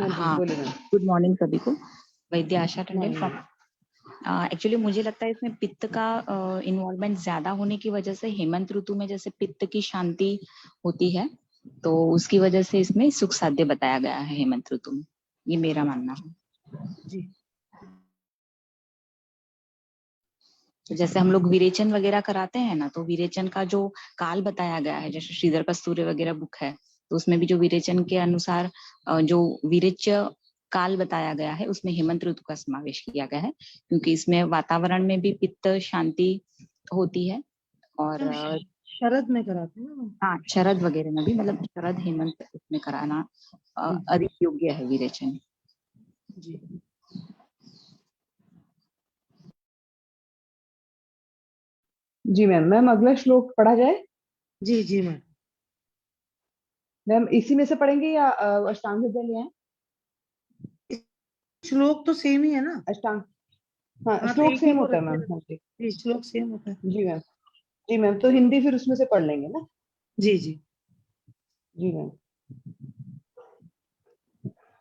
हाँ, बोलिए मैम। गुड मॉर्निंग सभी को। वैद्य आशा टंडन फ्रॉम। एक्चुअली मुझे लगता है इसमें पित्त का इन्वॉल्वमेंट ज्यादा होने की वजह से हेमंत ऋतु में जैसे पित्त की शांति होती है, तो उसकी वजह से इसमें सुख साध्य बताया गया है हेमंत ऋतु में, ये मेरा मानना है। जी तो जैसे हम लोग विरेचन वगैरह कराते हैं ना, तो विरेचन का जो काल बताया गया है, जैसे श्रीधर कस्तूरे वगैरह बुक है, तो उसमें भी जो विरेचन के अनुसार जो विरेच्य काल बताया गया है, उसमें हेमंत ऋतु का समावेश किया गया है, क्योंकि इसमें वातावरण में भी पित्त शांति होती है। और शरद में कराते हैं ना। हाँ, शरद वगैरह में भी, मतलब शरद हेमंत इसमें कराना अधिक योग्य है विरेचन। जी जी मैम। मैम अगला श्लोक पढ़ा जाए? जी जी मैम। मैम इसी में से पढ़ेंगे या अष्टांग हृदय ले आएं? श्लोक तो सेम ही है ना। अष्टांग, हाँ हाँ, तो श्लोक एक ही सेम को होता है रख मैम। के हाँ जी जी, श्लोक सेम होता है। जी मैम। जी मैम, तो हिंदी फिर उसमें से पढ़ लेंगे ना। जी जी जी मैम।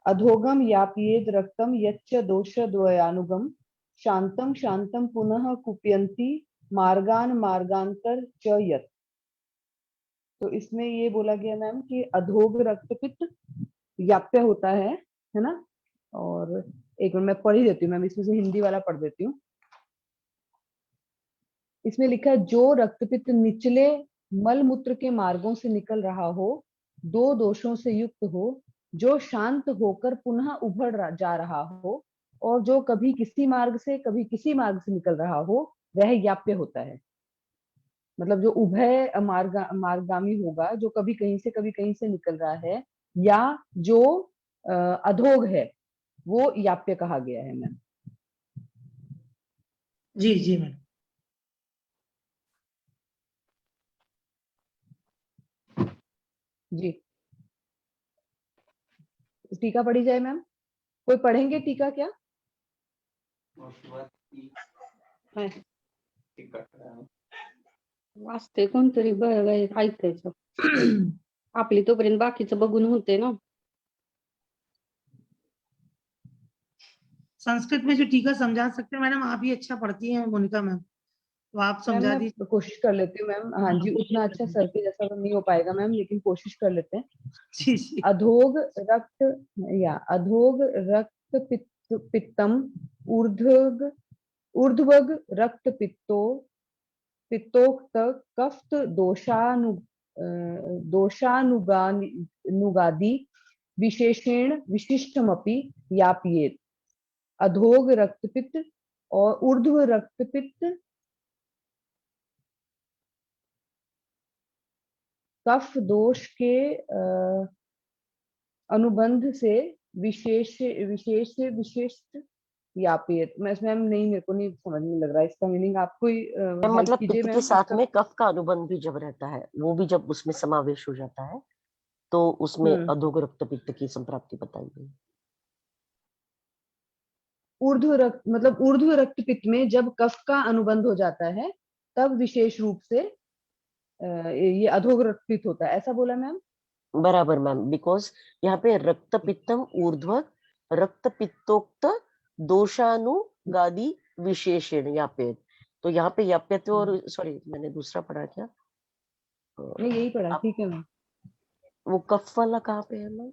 अधोगम यापयेद रक्तम यच्च दोष द्वयानुगम शांतम शांतम पुनः कुप्यन्ति मार्गान मार्गांतर च यत्। तो इसमें ये बोला गया मैम कि अधोग रक्तपित्त याप्य होता है ना। और एक मिनट मैं पढ़ ही देती हूँ मैम, इसमें से हिंदी वाला पढ़ देती हूँ। इसमें लिखा है जो रक्तपित्त निचले मल मूत्र के मार्गों से निकल रहा हो, दो दोषों से युक्त हो, जो शांत होकर पुनः उभर जा रहा हो, और जो कभी किसी मार्ग से कभी किसी मार्ग से निकल रहा हो, वह याप्य होता है। मतलब जो उभय मार्गामी होगा, जो कभी कहीं से कभी कहीं से निकल रहा है, या जो अधोग है, वो याप्य कहा गया है मैम। जी जी मैम। जी टीका पढ़ी जाए मैम? कोई पढ़ेंगे टीका क्या? वाचते कोणतरी ऐकायचं आपली तोपर्यंत बाकीचं बघून होते ना। संस्कृत में जो टीका समझा सकते हैं मैडम, आप ही अच्छा पढ़ती हैं मोनिका मैम, तो आप मैम समझा मैं दीजिए। कोशिश कर लेती हूँ मैम। हाँ जी, उतना अच्छा सर के जैसा तो नहीं हो पाएगा मैम, लेकिन कोशिश कर लेते हैं। जी जी। अधोग रक्त या अधोग रक्त पित्तम ऊर्ध्व ऊर्ध्वग रक्त पित्तोक्त कफ्त दोषानुगादि विशेषेण विशिष्टमपि यापयेत्। अधोग रक्तपित्त और ऊर्ध्व रक्तपित्त कफ दोष के अनुबंध से विशिष्ट यापियत। मैम नहीं, मेरे को नहीं समझ में लग रहा है इसका मीनिंग। आप कोई हेल्प मतलब कीजिए पित्त के मैम साथ इसका। में कफ का अनुबंध भी जब रहता है, वो भी जब उसमें समावेश हो जाता है, तो उसमें अधोग रक्त पित्त की संप्राप्ति बताई गई। ऊर्ध्व रक्त मतलब ऊर्ध्व रक्त पित्त में जब कफ का अनुबंध हो जाता है, तब विशेष रूप से ये अधोग रक्त पित्त होता है, ऐसा बोला मैम? बराबर मैम, बिकॉज यहाँ पे रक्त पित्तम ऊर्ध्व रक्त पित्तोक्त दोषानुगादि विशेषण यापेत, तो यहाँ पे याप्यत्व और सॉरी मैंने दूसरा पढ़ा क्या? नहीं यही पढ़ा, ठीक है मैम। वो कफ वाला कहाँ पे है मैम?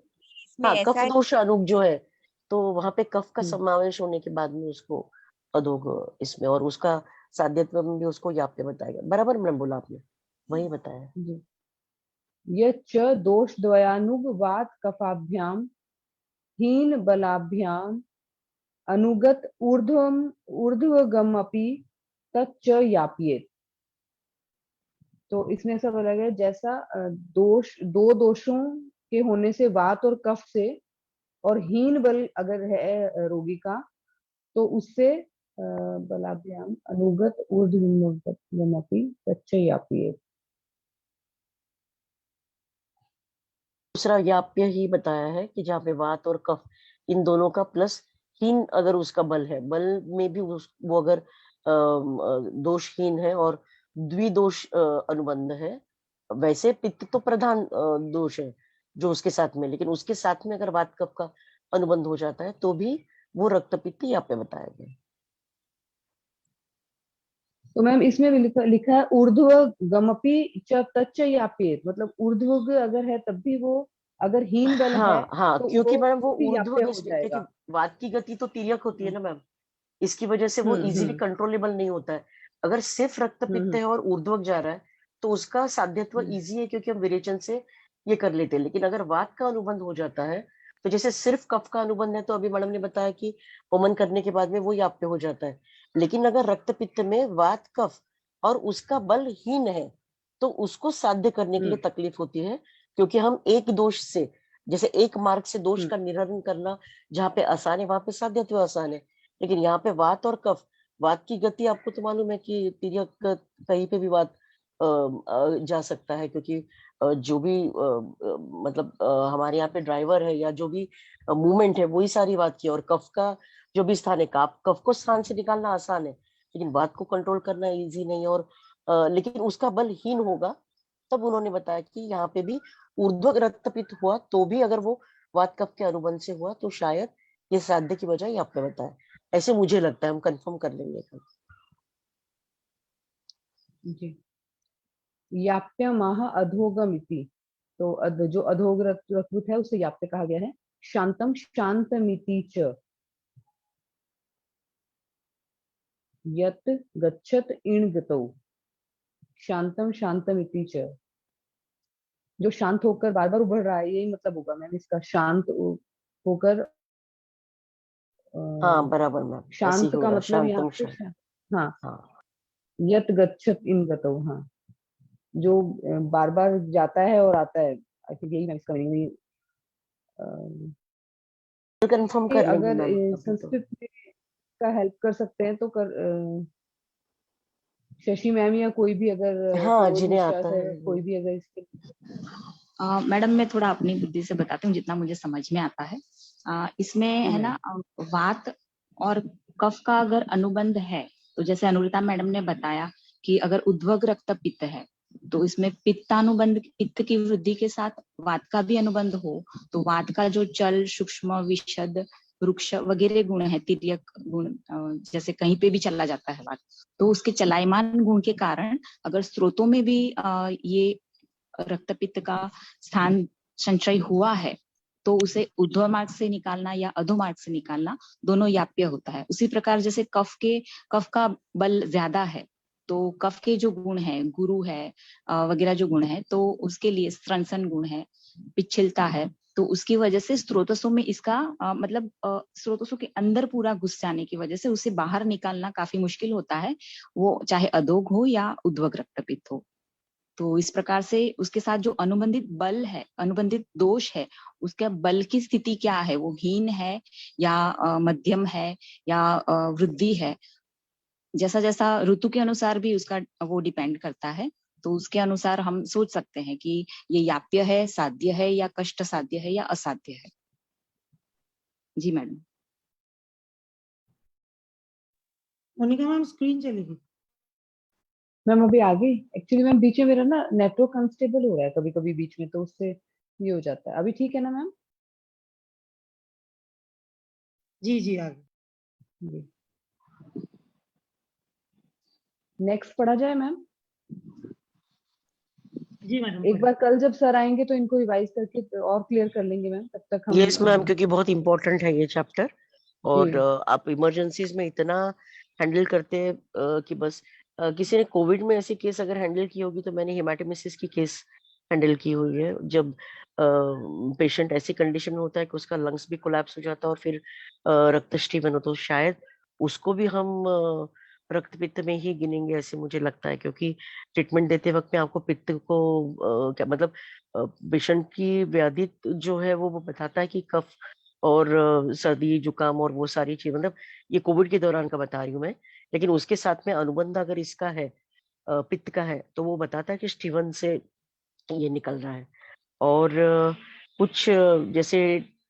हाँ, कफ दोष अनुग जो है, तो वहां पे कफ का समावेश होने के बाद में उसको अधोग इसमें, और उसका साध्यत्व में भी उसको याप्य बताएगा। बराबर मैंने बोला, आपने वही बताया। यच्च दोष द्वयानुगवात कफाभ्याम हीन बलाभ्याम अनुगत ऊर्ध्वगमपि तच्च याप्येत्। तो इसमें ऐसा बोला गया, जैसा दो दोषों के होने से, वात और कफ से, और हीन बल अगर है रोगी का, तो उससे बलाभ्याम अनुगत ऊर्ध्वगमपि तच्च याप्येत्। दूसरा याप्य ही बताया है कि जहाँ पे वात और कफ इन दोनों का प्लस हीन अगर उसका बल है, बल में भी वो अगर दोषहीन है और द्विदोष अनुबंध है। वैसे पित्त तो प्रधान दोष है जो उसके साथ में, लेकिन उसके साथ में अगर वात कफ का अनुबंध हो जाता है तो भी वो रक्तपित्त याप्य बताया गया। तो मैम इसमें भी लिखा है ऊर्ध्व गमपि च तच्च याप्येत्, मतलब ऊर्ध्व अगर है तब भी वो, अगर हीन बल है हाँ, तो क्योंकि मैम वो भी ऊर्ध्व याप्य हो क्योंकि जाएगा। वात की गति तो तिर्यक होती है ना मैम, इसकी वजह से वो इजीली कंट्रोलेबल नहीं होता है। अगर सिर्फ रक्त पित्त है और ऊर्ध्वक जा रहा है तो उसका साध्यत्व इजी है, क्योंकि हम विरेचन से ये कर लेते हैं। लेकिन अगर वात का अनुबंध हो जाता है, तो जैसे सिर्फ कफ का अनुबंध है, तो अभी मैडम ने बताया कि होमन करने के बाद में वो याप्य हो जाता है। लेकिन अगर रक्त पित्त में वात कफ और उसका बल हीन है, तो उसको साध्य करने के लिए तकलीफ होती है, क्योंकि हम एक दोष से, जैसे एक मार्ग से दोष का निराकरण करना जहाँ पे आसान है वहां पे साध्यत्व आसान है। लेकिन यहाँ पे वात और कफ, वात की गति आपको तो मालूम है कि तिर्यक कहीं पे भी वात जा सकता है, क्योंकि जो भी मतलब हमारे यहाँ पे ड्राइवर है या जो भी मूवमेंट है वही सारी वात की। और कफ का जो भी स्थान है, कफ को स्थान से निकालना आसान है, लेकिन वात को कंट्रोल करना इजी नहीं है। और लेकिन उसका बल हीन होगा, तब उन्होंने बताया कि यहाँ पे भी ऊर्ध्वक रक्तपित्त हुआ तो भी अगर वो वात कफ के अनुबंध से हुआ तो शायद ये साध्य की बजाय आपने बताया, ऐसे मुझे लगता है। हम कंफर्म कर लेंगे कल। जी, याप्यमाह अधोगमिति, तो जो अधोग रक्तपित्त है उसे याप्य कहा गया है। शांतम शांतमिति च, यत गच्छत इण गतौ, शांतम शांतमिति च, जो शांत होकर बार बार उभर रहा है, यही मतलब होगा मैम इसका, शांत होकर। हाँ बराबर मैम, शांत का मतलब यहाँ पे हाँ, यत गच्छत इन गतौ, हाँ, जो बार बार जाता है और आता है। आई थिंक यही मैम इसका मीनिंग। कंफर्म कर लेंगे अगर मैम। संस्कृत का हेल्प कर सकते हैं तो शशि मैम या कोई भी अगर हाँ जिन्हें आता है कोई भी अगर इसके मैडम मैं थोड़ा अपनी बुद्धि से बताती हूँ जितना मुझे समझ में आता है। इसमें है ना वात और कफ का अगर अनुबंध है, तो जैसे अनुरिता मैडम ने बताया कि अगर उद्वग रक्त पित्त है तो इसमें पित्तानुबंध, पित्त की वृद्धि के साथ वात का भी अनुबंध हो, तो वात का जो चल, सूक्ष्म, विशद, वृक्ष वगैरह गुण है, तिर्यक गुण, जैसे कहीं पे भी चला जाता है वात, तो उसके चलायमान गुण के कारण अगर स्रोतों में भी ये रक्तपित्त का स्थान संचय हुआ है तो उसे ऊर्ध्व मार्ग से निकालना या अधो मार्ग से निकालना दोनों याप्य होता है। उसी प्रकार जैसे कफ का बल ज्यादा है तो कफ के जो गुण है, गुरु है वगैरह जो गुण है, तो उसके लिए स्त्रंसन गुण है, पिछलता है, तो उसकी वजह से स्रोतसों में इसका मतलब स्रोतसों के अंदर पूरा घुस जाने की वजह से उसे बाहर निकालना काफी मुश्किल होता है, वो चाहे अधोग हो या उद्वग रक्तपित्त हो। तो इस प्रकार से उसके साथ जो अनुबंधित बल है, अनुबंधित दोष है, उसका बल की स्थिति क्या है, वो हीन है या मध्यम है या वृद्धि है, जैसा जैसा ऋतु के अनुसार भी उसका वो डिपेंड करता है। तो उसके अनुसार हम सोच सकते हैं कि ये याप्य है, साध्य है या कष्ट साध्य है या असाध्य है। जी मैडम। मोनिका मैम स्क्रीन चलेगी मैम अभी आ गई। एक्चुअली मैम बीच में मेरा ना नेटवर्क अनस्टेबल हो रहा है कभी कभी बीच में, तो उससे ये हो जाता है। अभी ठीक है ना मैम? जी जी आ गई। नेक्स्ट पढ़ा जाए मैम? जी मैडम। एक बार कल जब सर आएंगे तो इनको रिवाइज करके और क्लियर कर लेंगे मैम, तब तक हम। यस मैम, क्योंकि बहुत इंपॉर्टेंट है ये चैप्टर, और आप इमरजेंसीज में इतना हैंडल करते हैं कि बस किसी ने कोविड में ऐसी केस अगर हैंडल की होगी तो मैंने हेमाटोमेसिस की केस हैंडल की हुई है, जब पेशेंट ऐसी कंडीशन में होता है कि उसका लंग्स भी कोलैप्स हो जाता है और फिर रक्तस्रीवन हो, तो शायद उसको भी हम रक्त पित्त में ही गिनेंगे ऐसे मुझे लगता है, क्योंकि ट्रीटमेंट देते वक्त में आपको पित्त को क्या मतलब पेशेंट की व्याधि जो है वो बताता है कि कफ और सर्दी जुकाम और वो सारी चीज, मतलब ये कोविड के दौरान का बता रही हूँ मैं, लेकिन उसके साथ में अनुबंध अगर इसका है पित्त का है तो वो बताता है कि स्टीवन से ये निकल रहा है। और कुछ जैसे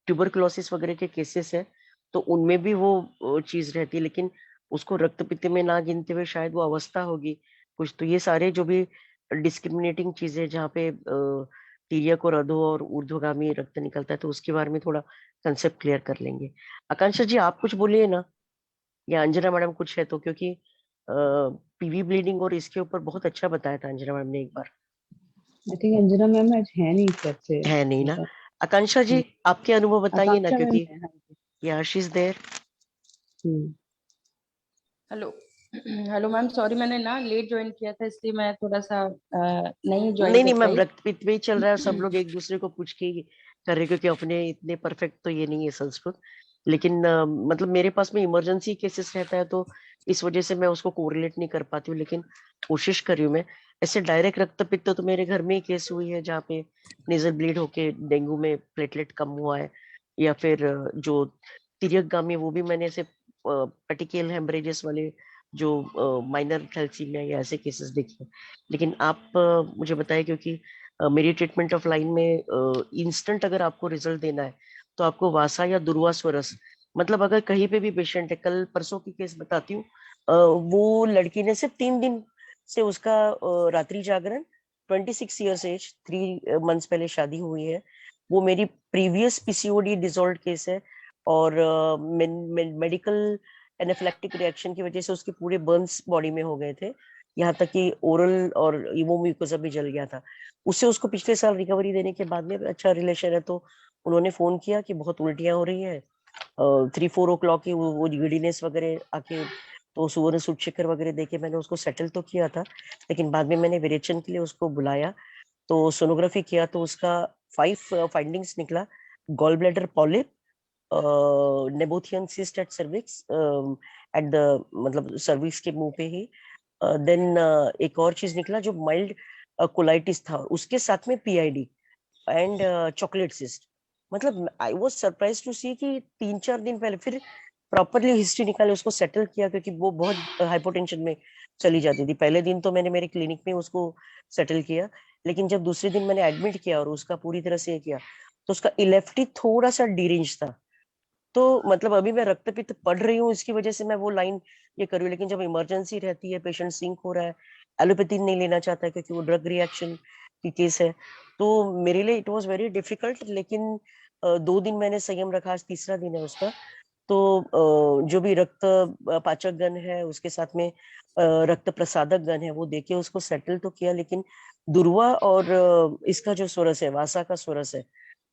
ट्यूबरकुलोसिस वगैरह के केसेस है तो उनमें भी वो चीज रहती है, लेकिन उसको रक्त पित्त में ना गिनते हुए शायद वो अवस्था होगी कुछ। तो ये सारे जो भी डिस्क्रिमिनेटिंग चीजें जहाँ पे तिर्यक और अधो और ऊर्ध्वगामी रक्त निकलता है, तो उसके बारे में थोड़ा कंसेप्ट क्लियर कर लेंगे। आकांक्षा जी आप कुछ बोलिए ना, या अंजना मैडम कुछ है तो, क्योंकि पीवी ब्लीडिंग और इसके ऊपर बहुत अच्छा बताया था अंजना मैडम ने एक बार। आई थिंक अंजना मैम आज है नहीं सर से। है नहीं ना? आकांक्षा जी आपके अनुभव बताइए ना, क्योंकि या she is there. Hello hello ma'am, sorry मैंने ना लेट ज्वाइन किया था, इसलिए मैं थोड़ा सा नहीं ज्वाइन नहीं कर नहीं मैम, पाई। रक्तपित भी चल रहा है, सब लोग एक दूसरे को पूछ के ही कर रहे, क्योंकि अपने इतने परफेक्ट तो ये नहीं है संस्कृत। लेकिन मतलब मेरे पास में इमरजेंसी केसेस रहता है, तो इस वजह से मैं उसको कोरिलेट नहीं कर पाती हूँ, लेकिन कोशिश कर रही हूँ मैं। ऐसे डायरेक्ट रक्तपित्त तो मेरे घर में ही केस हुई है, जहाँ पे नेजल ब्लीड होके डेंगू में प्लेटलेट कम हुआ है, या फिर जो तिर्यकगामी, वो भी मैंने ऐसे पेटिकल हेमरेजेस वाले जो माइनर थैलेसीमिया या ऐसे केसेस देखे हैं। लेकिन आप मुझे बताएं, क्योंकि मेरी ट्रीटमेंट ऑफ लाइन में इंस्टेंट अगर आपको रिजल्ट देना है, तो आपको वासा या दुर्वा स्वरस, मतलब अगर कहीं पे भी पेशेंट है, कल परसों की केस बताती हूँ, वो लड़की ने सिर्फ 3 दिन से उसका रात्रि जागरण, 26 ईयर्स एज, 3 मंथ्स पहले शादी हुई है, वो मेरी प्रीवियस पीसीओडी डिसऑल्व केस है, और मेडिकल एनाफिलैक्टिक रिएक्शन की वजह से उसके पूरे बर्न्स बॉडी में हो गए थे, यहाँ तक कि ओरल और इवो म्यूकोसा भी जल गया था। उससे उसको पिछले साल रिकवरी देने के बाद में अच्छा रिलेशन है, तो उन्होंने फोन किया कि बहुत उल्टियां हो रही है, 3-4 o'clock की वो गिडीनेस वगैरह आके, तो सुवर्ण सूक्ष्मकर वगैरह देके मैंने उसको सेटल तो किया था। लेकिन बाद में मैंने विरेचन के लिए उसको बुलाया, तो सोनोग्राफी किया, तो उसका 5 फाइंडिंग्स निकला। Gall bladder polyp, nabothian cyst at cervix, at the मतलब सर्विक्स के मुंह पे ही। देन एक और चीज निकला जो माइल्ड कोलाइटिस था, उसके साथ में पीआईडी एंड चॉकलेट सिस्ट। मतलब आई वाज सरप्राइज टू सी कि 3-4 दिन पहले फिर प्रॉपरली हिस्ट्री निकाले, उसको सेटल किया, क्योंकि वो बहुत हाइपोटेंशन में चली जाती थी। पहले दिन तो मैंने मेरे क्लिनिक में उसको सेटल किया, लेकिन जब दूसरे दिन मैंने एडमिट किया और उसका पूरी तरह से किया, तो उसका इलेफ्टी थोड़ा सा डिरेंज था। तो मतलब अभी मैं रक्तपित्त पढ़ रही हूँ, इसकी वजह से मैं वो लाइन ये कर रही हूँ। लेकिन जब इमरजेंसी रहती है, पेशेंट सिंक हो रहा है, एलोपैथी नहीं लेना चाहता है क्योंकि वो ड्रग रिएक्शन की केस है, तो मेरे लिए इट वाज वेरी डिफिकल्ट। लेकिन 2 दिन मैंने संयम रखा, आज तीसरा दिन है उसका। तो जो भी रक्त पाचक गण है, उसके साथ में रक्त प्रसादक गण है, वो देके उसको सेटल तो किया। लेकिन दुर्वा और इसका जो स्वरस है, वासा का स्वरस है,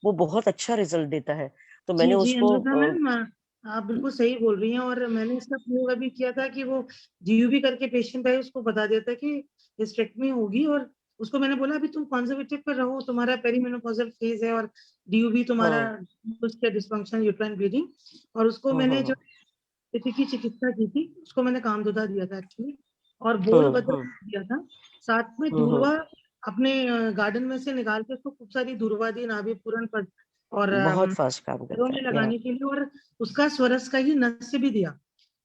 वो बहुत अच्छा रिजल्ट देता है। तो मैंने जी जी उसको अनुराधा मैम, आप बिल्कुल सही बोल रही हैं। और मैंने इसका प्रयोग अभी किया था कि वो जीयूबी करके पेशेंट है, उसको बता दिया था कि हिस्टेक्टमी होगी, और उसको मैंने बोला अभी तुम कंजर्वेटिव पर रहो, तुम्हारा पेरीमेनोपॉजल फेज है और डीयूबी तुम्हारा हाँ उसके डिस्फंक्शन यूट्राइन ब्लीडिंग। और उसको मैंने जो हाँ स्थिति की चिकित्सा की थी, उसको मैंने कामधुदा दिया था एक्चुअली, और बोल बदल दिया था। साथ में दूर्वा अपने गार्डन में से निकाल के उसको खूब सारी दूर्वा दी, नाभि पूरण पर और बहुत फास्ट काम पैरों करता में है यहाँ। लगाने के लिए, और उसका स्वरस का ही नस्य भी दिया।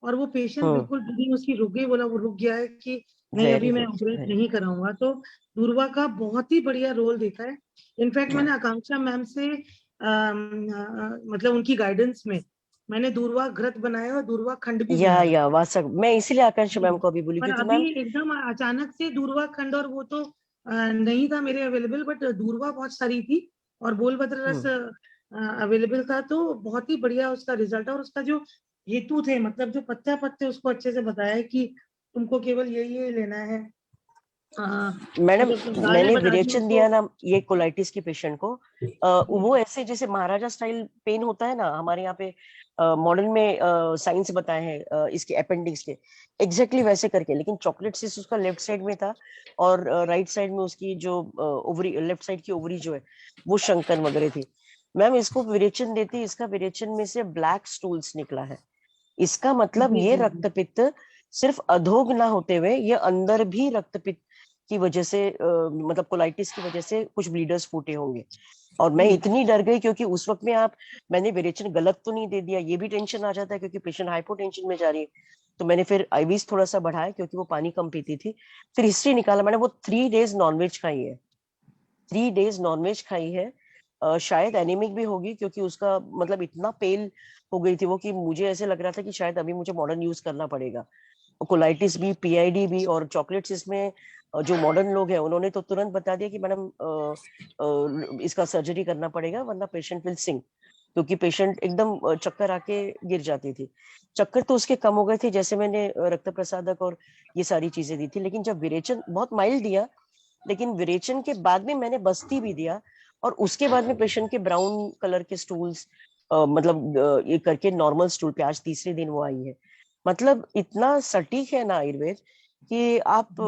और वो पेशेंट बिल्कुल ब्लीडिंग उसकी रुक गई, बोला वो रुक गया है कि नहीं वेरी अभी मैं गुड, ऑपरेट वेरी नहीं कराऊंगा। तो दूर्वा का बहुत ही बढ़िया रोल देखा है। इनफैक्ट मैंने आकांक्षा मैम से मतलब उनकी गाइडेंस में मैंने दूर्वा घृत बनाया और दूर्वा खंड भी बनाया। या वासक, मैं इसीलिए आकांक्षा जी। मैम को अभी बोली, पर क्योंकि अभी मैम एकदम अचानक से दूर्वा खंड, और वो तो नहीं था मेरे अवेलेबल, बट दूर्वा बहुत सारी थी और बोलभद्र रस अवेलेबल था। तो बहुत ही बढ़िया उसका रिजल्ट है। और उसका जो हेतु थे, मतलब जो पत्ते पत्ते उसको अच्छे से बताया है कि तुमको केवल ये लेना है। मैडम, मतलब गाने मैंने बता दी विरेचन उसको। दिया ना ये कोलाइटिस के पेशेंट को, वो ऐसे जैसे महाराजा स्टाइल पेन होता है ना हमारे यहाँ पे, मॉडर्न में साइंस बताए हैं इसके अपेंडिक्स के, एग्जैक्टली वैसे करके। लेकिन चॉकलेट सिस्ट उसका लेफ्ट साइड में था, और राइट साइड में उसकी जो ओवरी, लेफ्ट साइड की ओवरी जो है वो शंकन वगैरह थी। मैम इसको विरेचन देती, इसका विरेचन में से ब्लैक स्टूल्स निकला है। इसका मतलब जी ये जी जी। रक्तपित्त सिर्फ अधोग ना होते हुए, ये अंदर भी रक्तपित्त की वजह से मतलब कोलाइटिस की वजह से कुछ ब्लीडर्स फूटे होंगे। और मैं जी इतनी डर गई, क्योंकि उस वक्त में मैंने विरेचन गलत तो नहीं दे दिया, ये भी टेंशन आ जाता है क्योंकि पेशेंट हाइपोटेंशन में जा रही है। तो मैंने फिर आईवीज थोड़ा सा बढ़ाया, क्योंकि वो पानी कम पीती थी। फिर हिस्ट्री निकाला मैंने, वो 3 डेज नॉनवेज खाई है, 3 डेज नॉनवेज खाई है। शायद एनीमिक भी होगी, क्योंकि उसका मतलब इतना पेल हो गई थी वो, कि मुझे ऐसे लग रहा था कि शायद अभी मुझे मॉडर्न यूज करना पड़ेगा। कोलाइटिस भी, पीआईडी भी और चॉकलेट्स, इसमें जो मॉडर्न लोग हैं उन्होंने तो तुरंत बता दिया कि मैडम इसका सर्जरी करना पड़ेगा, वरना पेशेंट विल सिंक। क्योंकि पेशेंट एकदम चक्कर आके गिर जाती थी। चक्कर तो उसके कम हो गए थे जैसे मैंने रक्त प्रसादक और ये सारी चीजें दी थी। लेकिन जब विरेचन बहुत माइल्ड दिया, लेकिन विरेचन के बाद में मैंने बस्ती भी दिया, और उसके बाद में पेशेंट के ब्राउन कलर के स्टूल्स, मतलब ये करके नॉर्मल स्टूल पे आज तीसरे दिन वो आई है। मतलब इतना सटीक है ना आयुर्वेद कि आप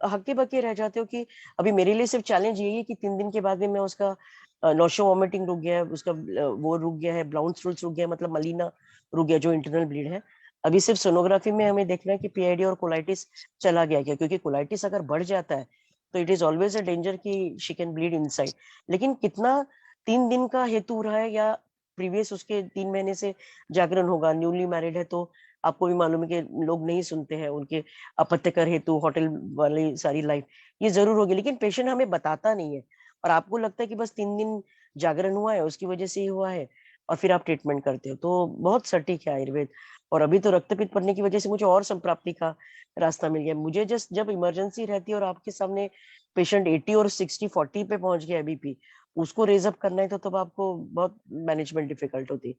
हक्के बक्के रह जाते हो कि अभी मेरे लिए सिर्फ चैलेंज यही है कि 3 दिन के बाद में मैं उसका नौशो वॉमिटिंग रुक गया है, उसका वो रुक गया है, ब्राउन स्टूल्स रुक गया है, मतलब मलीना रुक गया जो इंटरनल ब्लीड है। अभी सिर्फ सोनोग्राफी में हमें देखना है कि पीआईडी और कोलाइटिस चला गया क्या, क्योंकि कोलाइटिस अगर बढ़ जाता है तो it is always a danger कि शी कैन ब्लीड इनसाइड। लेकिन कितना 3 दिन का हेतु रहा है या प्रीवियस उसके 3 महीने से जागरण होगा, न्यूली मैरिड है तो आपको भी मालूम है कि लोग नहीं सुनते हैं, उनके अपत्यकर हेतु होटल वाली सारी लाइफ ये जरूर होगी, लेकिन पेशेंट हमें बताता नहीं है और आपको लगता है कि बस 3 दिन जागरण हुआ है उसकी वजह से ही हुआ है और फिर आप ट्रीटमेंट करते हो। तो बहुत सटीक है आयुर्वेद। और अभी तो रक्तपित पड़ने की वजह से मुझे और संप्राप्ति का रास्ता मिल गया। मुझे जस्ट जब इमरजेंसी रहती है और आपके सामने पेशेंट 80 और 60-40 पे पहुंच गया बीपी, उसको रेज अप करना है तो तब आपको बहुत मैनेजमेंट डिफिकल्ट होती है।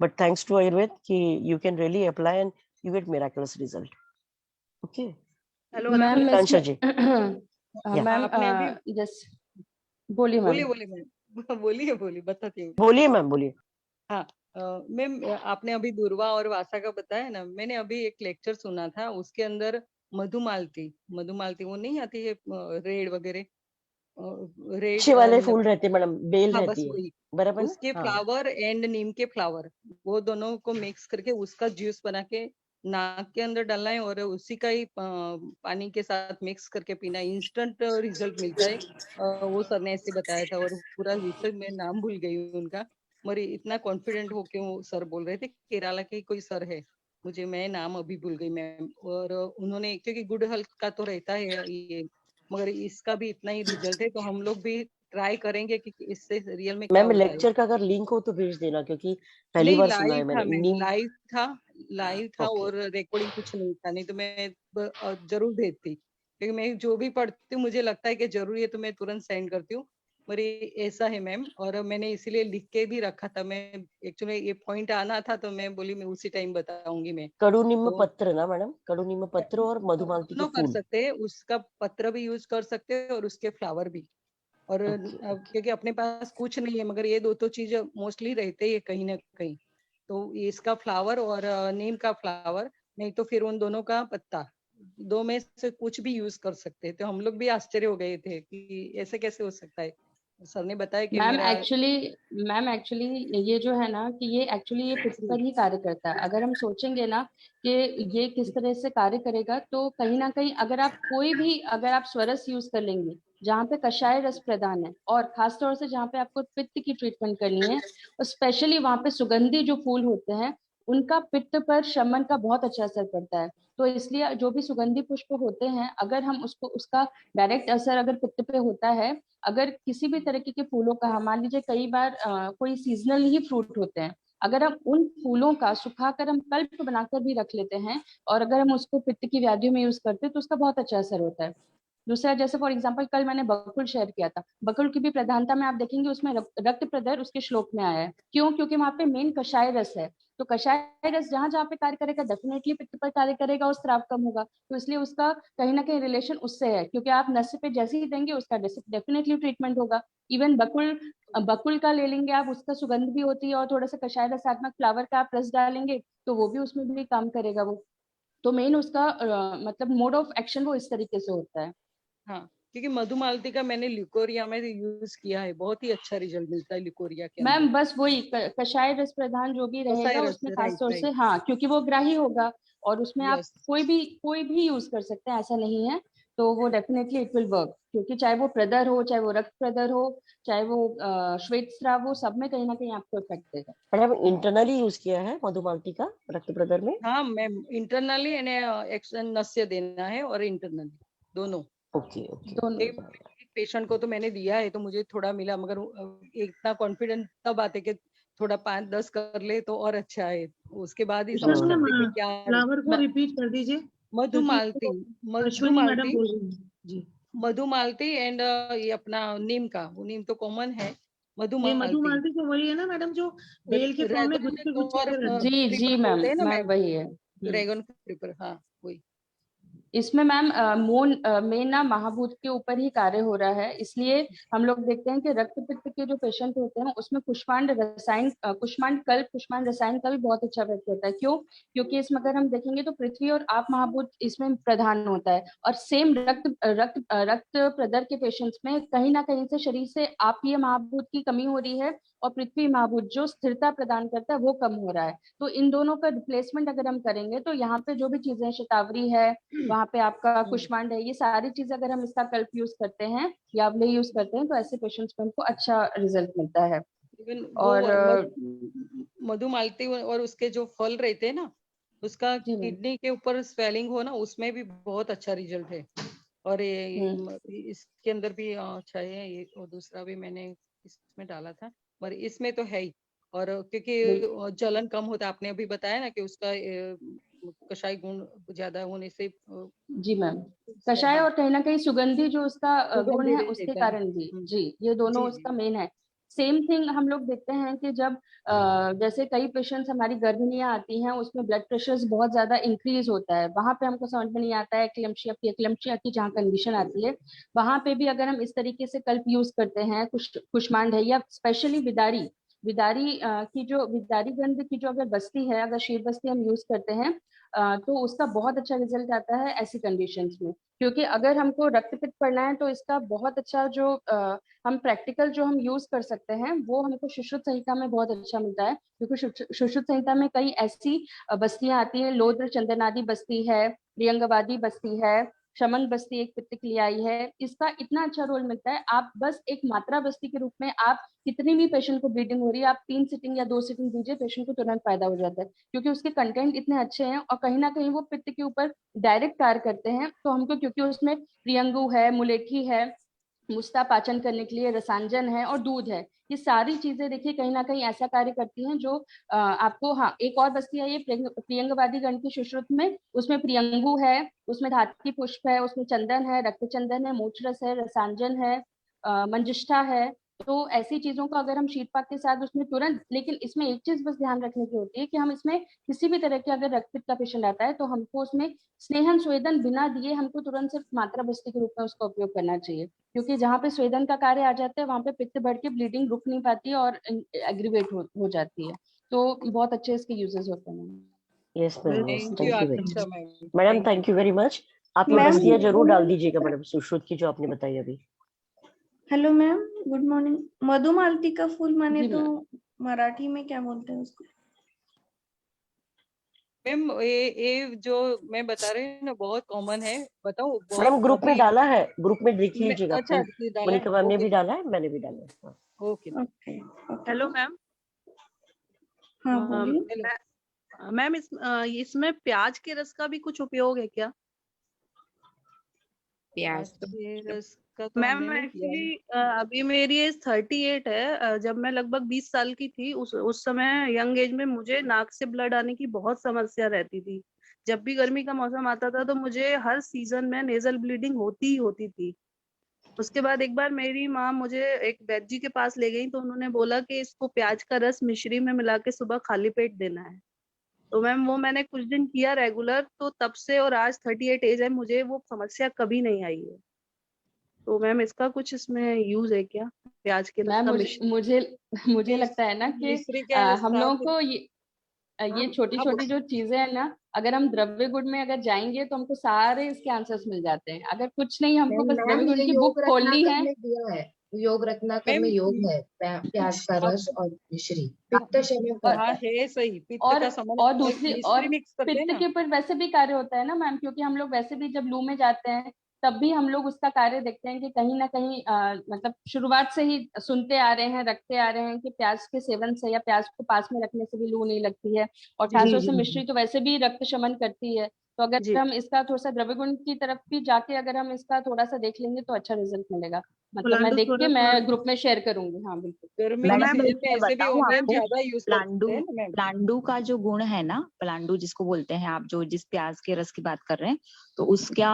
बट थैंक्स टू आयुर्वेद कि you can really apply and you get miraculous result. Okay, hello ma'am Kanksha ji. Ma'am आपने अभी जस्ट बोलिए मैम। बोलिए मैम बोलिए बताती हूँ। बोलिए मैम, बोलिए। हाँ मैम आपने अभी दूर्वा और वासा का बताया ना, मैंने अभी एक लेक्चर सुना था, उसके अंदर मधुमालती वो नहीं आती है रेड वगैरह, रेड अच्छे वाले फूल रहते हैं मैडम, बेल हाँ बस रहती है, वही, बराबर ना? उसके हाँ। फ्लावर एंड नीम के फ्लावर, वो दोनों को मिक्स करके उसका जूस बना के नाक के अंदर डालना है और उसी का ही पानी के साथ मिक्स करके पीना, इंस्टेंट रिजल्ट मिलता है। वो सर ने ऐसे बताया था और पूरा रिसर्च मैं नाम भूल गई हूँ उनका, मगर इतना कॉन्फिडेंट हो के वो सर बोल रहे थे, केरला के कोई सर है, मुझे मैं नाम अभी भूल गई मैम। और उन्होंने, क्योंकि गुड हेल्थ का तो रहता है ये, मगर इसका भी इतना ही रिजल्ट है, तो हम लोग भी ट्राई करेंगे कि इससे रियल में क्या मैम होता है। लेक्चर का अगर लिंक हो तो भेज देना, क्योंकि पहली नहीं बार सुना है लाइव था मैंने मैम, नीम। लाइव था ओके, और रिकॉर्डिंग कुछ नहीं था, नहीं तो मैं जरूर भेजती, क्योंकि मैं जो भी पढ़ती हूँ मुझे लगता है कि जरूरी है तो मैं तुरंत सेंड करती हूँ। पर ये ऐसा है मैम, और मैंने इसीलिए लिख के भी रखा था, मैं एक्चुअली ये पॉइंट आना था तो मैं बोली मैं उसी टाइम बताऊंगी मैं। कड़ू नीम तो पत्र ना मैडम, कड़ू नीम पत्र और मधुमालती के दोनों कर फूल। सकते हैं, उसका पत्र भी यूज कर सकते हैं और उसके फ्लावर भी। और ओके, क्योंकि अपने पास कुछ नहीं है, मगर ये दो तो चीज मोस्टली रहते ही है कहीं ना कहीं, तो इसका फ्लावर और नीम का फ्लावर, नहीं तो फिर उन दोनों का पत्ता, दो में से कुछ भी यूज कर सकते हैं। तो हम लोग भी आश्चर्य हो गए थे कि ऐसे कैसे हो सकता है। सर ने बताया कि मेरा मैम एक्चुअली ये जो है ना कि ये एक्चुअली ये पित्त पर ही कार्य करता है। अगर हम सोचेंगे ना कि ये किस तरह से कार्य करेगा, तो कहीं ना कहीं अगर आप स्वरस यूज कर लेंगे जहाँ पे कषाय रस प्रदान है, और खास तौर से जहाँ पे आपको पित्त की ट्रीटमेंट करनी है, और स्पेशली वहाँ पे सुगंधी जो फूल होते हैं उनका पित्त पर शमन का बहुत अच्छा असर पड़ता है। तो इसलिए जो भी सुगंधी पुष्प होते हैं, अगर हम उसका डायरेक्ट असर अगर पित्त पे होता है, अगर किसी भी तरीके के फूलों का, मान लीजिए कई बार कोई सीजनल ही फ्रूट होते हैं, अगर हम उन फूलों का सुखाकर हम कल्प बनाकर भी रख लेते हैं और अगर हम उसको पित्त की व्याधियों में यूज करते हैं तो उसका बहुत अच्छा असर होता है। दूसरा, जैसे फॉर एग्जांपल कल मैंने बकुल शेयर किया था, बकुल की भी प्रधानता में आप देखेंगे उसमें रक्त प्रदर उसके श्लोक में आया है। क्यों? क्योंकि वहां पे मेन कषाय रस है। तो कषाय रस जहां जहां पे कार्य करेगा डेफिनेटली पित्त पर कार्य करेगा और स्राव कम होगा। तो इसलिए उसका कहीं ना कहीं रिलेशन उससे है, क्योंकि आप नशे पे जैसे ही देंगे उसका डेफिनेटली ट्रीटमेंट होगा। इवन बकुल का ले लेंगे आप, उसका सुगंध भी होती है और थोड़ा सा कषाय रसात्मक फ्लावर का आप रस डालेंगे तो वो भी उसमें भी काम करेगा वो। तो मेन उसका मतलब मोड ऑफ एक्शन वो इस तरीके से होता है। हाँ, क्योंकि मधुमालती का मैंने लिकोरिया में यूज किया है, बहुत ही अच्छा रिजल्ट मिलता है लिकोरिया के अंदर। मैम बस वही कषाय रस प्रधान जो भी रहेगा कसाई रस, उसमें खास राइट तौर से, राइट, हाँ, क्योंकि वो ग्राही होगा और उसमें आप यस। कोई भी यूज कर सकते हैं, ऐसा नहीं है। तो वो डेफिनेटली इट विल वर्क, क्योंकि चाहे वो प्रदर हो, चाहे वो रक्त प्रदर हो, चाहे वो श्वेत स्राव हो, सब में कहीं ना कहीं आपको इफेक्ट देगा। मैडम इंटरनली यूज किया है मधुमालती का रक्त प्रदर में? हाँ मैम, इंटरनली एक्शन नस्य देना है और इंटरनली दोनों। ओके ओके दोनों। ओके। एक पेशेंट को तो मैंने दिया है तो मुझे थोड़ा मिला, मगर इतना कॉन्फिडेंट तब आते कि थोड़ा 5-10 कर ले तो और अच्छा है, उसके बाद ही समझ मैम सकते कि क्या। फ्लावर को रिपीट कर दीजिए क्योंकि मधुमालती, वो अश्विनी मैडम बोल रही हैं जी। मधुमालती एंड ये अपना नीम का, वो नीम तो कॉमन है, ये मधुमालती, मधुमालती तो वही है ना मैडम जो बेल के फॉर्म में गुच्छे गुच्छे और से रहती है। जी क्रीपर मैम बोलते हैं ना मैम मैम, वही है। ड्रैगन क्रीपर, हाँ वही। इसमें मैम मेन ना महाभूत के ऊपर ही कार्य हो रहा है, इसलिए हम लोग देखते हैं कि रक्त पित्त के जो पेशेंट होते हैं उसमें कुष्मांड रसायन कुष्मांड रसायन का भी बहुत अच्छा इफेक्ट होता है। क्यों? क्योंकि इसमें अगर हम देखेंगे तो पृथ्वी और आप महाभूत इसमें प्रधान होता है, और सेम रक्त प्रदर के पेशेंट्स में कहीं ना कहीं से शरीर से आपीय महाभूत की कमी हो रही है, और पृथ्वी महाभूत जो स्थिरता प्रदान करता है वो कम हो रहा है। तो इन दोनों का रिप्लेसमेंट अगर हम करेंगे तो यहाँ पे जो भी चीजें, शतावरी है, वहाँ पे आपका कुष्मांड है, ये सारी चीजें अगर हम इसका कल्प यूज करते हैं या अवले यूज करते हैं तो ऐसे पेशेंट्स में हमको अच्छा रिजल्ट मिलता है। इवन और मधुमालती और उसके जो फल रहते हैं ना, उसका किडनी के ऊपर स्वेलिंग हो ना, उसमें भी बहुत अच्छा रिजल्ट है। और इसके अंदर भी अच्छा है ये, और दूसरा भी मैंने इसमें डाला था, पर इसमें तो है ही। और क्योंकि जलन कम होता है, आपने अभी बताया ना कि उसका कषाय गुण ज्यादा होने से जी मैम, कषाय और कहीं ना कहीं सुगंधी जो उसका गुण है उसके कारण भी, जी ये दोनों उसका मेन है। सेम थिंग हम लोग देखते हैं कि जब जैसे कई पेशेंट्स हमारी गर्भिणियां आती हैं, उसमें ब्लड प्रेशर बहुत ज्यादा इंक्रीज होता है, वहां पे हमको समझ में नहीं आता है एक्लेम्पशिया की जहाँ कंडीशन आती है, वहां पे भी अगर हम इस तरीके से कल्प यूज करते हैं, कुष्मांड है या स्पेशली विदारी गंध की जो अगर बस्ती है, अगर शीर बस्ती हम यूज करते हैं तो उसका बहुत अच्छा रिजल्ट आता है ऐसी कंडीशंस में। क्योंकि अगर हमको रक्तपित्त पढ़ना है तो इसका बहुत अच्छा जो हम प्रैक्टिकल जो हम यूज कर सकते हैं वो हमको सुश्रुत संहिता में बहुत अच्छा मिलता है। क्योंकि सुश्रुत संहिता में कई ऐसी बस्तियां आती है, लोद्र चंदनादि बस्ती है, प्रियंगवादी बस्ती है, शमन बस्ती एक पित्त क्रियाई है, इसका इतना अच्छा रोल मिलता है। आप बस एक मात्रा बस्ती के रूप में आप कितनी भी पेशेंट को ब्लीडिंग हो रही है, आप 3 सिटिंग या 2 सिटिंग दीजिए, पेशेंट को तुरंत फायदा हो जाता है, क्योंकि उसके कंटेंट इतने अच्छे हैं और कहीं ना कहीं वो पित्त के ऊपर डायरेक्ट कार्य करते हैं। तो हमको, क्योंकि उसमें प्रियंगु है, मुलेठी है, मुस्ता पाचन करने के लिए, रसांजन है और दूध है, ये सारी चीजें देखिए कहीं ना कहीं ऐसा कार्य करती हैं जो आपको, हाँ एक और बस्ती है ये प्रियंगवादी गण की सुश्रुत में, उसमें प्रियंगु है, उसमें धातकी पुष्प है, उसमें चंदन है, रक्त चंदन है, मोचरस है, रसांजन है, मंजिष्ठा है। तो ऐसी चीजों को अगर हम शीतपाक के साथ उसमें तुरंत, लेकिन इसमें एक चीज बस ध्यान रखने की होती है कि हम इसमें किसी भी तरह के अगर रक्तपित्त का पेशेंट आता है तो हमको उसमें स्नेहन स्वेदन बिना दिए हमको तुरंत सिर्फ मात्रा बस्ती के रूप में उसका उपयोग करना चाहिए। क्योंकि जहाँ पे स्वेदन का कार्य आ जाता है वहां पे पित्त बढ़ के ब्लीडिंग रुक नहीं पाती है और एग्रीवेट हो जाती है। तो बहुत अच्छे इसके यूजेस होते हैं। Yes ma'am, thank thank you you very Akanksha much ma'am. Madam, thank you very much. आप ये मैम, बस्तियां जरूर डाल दीजिएगा मैडम, सुश्रुत की जो आपने बताई अभी। Hello ma'am, good morning. Madhumalti का फूल माने जी तो मैम। मराठी में क्या बोलते हैं उसको? मैम ये जो मैं बता रही हूँ ना बहुत कॉमन है, बताओ मैडम ग्रुप में अभी डाला है, ग्रुप में देख लीजिएगा। अच्छा डाला है, मोनिका मैम ने ओके भी डाला है, मैंने भी डाला है। हाँ। ओके। ओके। Hello ma'am. हाँ बोलिए। मैम इसमें प्याज के रस का भी कुछ उपयोग है क्या? प्याज के रस का तो मैम हमने नहीं किया है। एक्चुअली अभी मेरी एज 38 है। जब मैं लगभग 20 साल की थी उस समय यंग एज में मुझे नाक से ब्लड आने की बहुत समस्या रहती थी। जब भी गर्मी का मौसम आता था तो मुझे हर सीजन में नेजल ब्लीडिंग होती ही होती थी। उसके बाद एक बार मेरी माँ मुझे एक वैद्य जी के पास ले गई तो उन्होंने बोला कि इसको प्याज का रस मिश्री में मिला के सुबह खाली पेट देना है। तो मैम वो मैंने कुछ दिन किया रेगुलर, तो तब से और आज 38 एज है, मुझे वो समस्या कभी नहीं आई है। तो मैम इसका कुछ इसमें यूज है क्या, प्याज के रस मैम का? मुझे लगता है ना कि मिश्री क्या है, हम लोगों को ये छोटी आप छोटी जो चीजें हैं ना, अगर हम द्रव्य गुण में अगर जाएंगे तो हमको सारे इसके आंसर्स मिल जाते हैं। अगर कुछ नहीं, हमको बस द्रव्य गुण की बुक खोलनी है। दिया है, योग रत्नाकर में योग है, प्याज का रस और मिश्री, पित्त शमन करता हाँ है। है सही, पित्त और का समन और दूसरी और मिश्री मिक्स करते हैं पित्त ना। के ऊपर वैसे भी कार्य होता है ना मैम, क्योंकि हम लोग वैसे भी जब लू में जाते हैं तब भी हम लोग उसका कार्य देखते हैं कि कहीं ना कहीं मतलब शुरुआत से ही सुनते आ रहे हैं, रखते आ रहे हैं कि प्याज के सेवन से या प्याज को पास में रखने से भी लू नहीं लगती है, और खासतौर से मिश्री तो वैसे भी रक्त शमन करती है। तो अगर हम इसका थोड़ा सा द्रव्य गुण की तरफ भी जाके अगर हम इसका थोड़ा सा देख लेंगे तो अच्छा रिजल्ट मिलेगा। मतलब मैं देख के मैं ग्रुप में शेयर करूंगी। हाँ बिल्कुल। गर्मी के सीजन में ऐसे भी ऑनलाइन ज्यादा यूज करते हैं ना मैम। प्लांडू का जो गुण है ना, प्लांडू जिसको बोलते हैं आप, जो जिस प्याज के रस की बात कर रहे हैं, तो उसका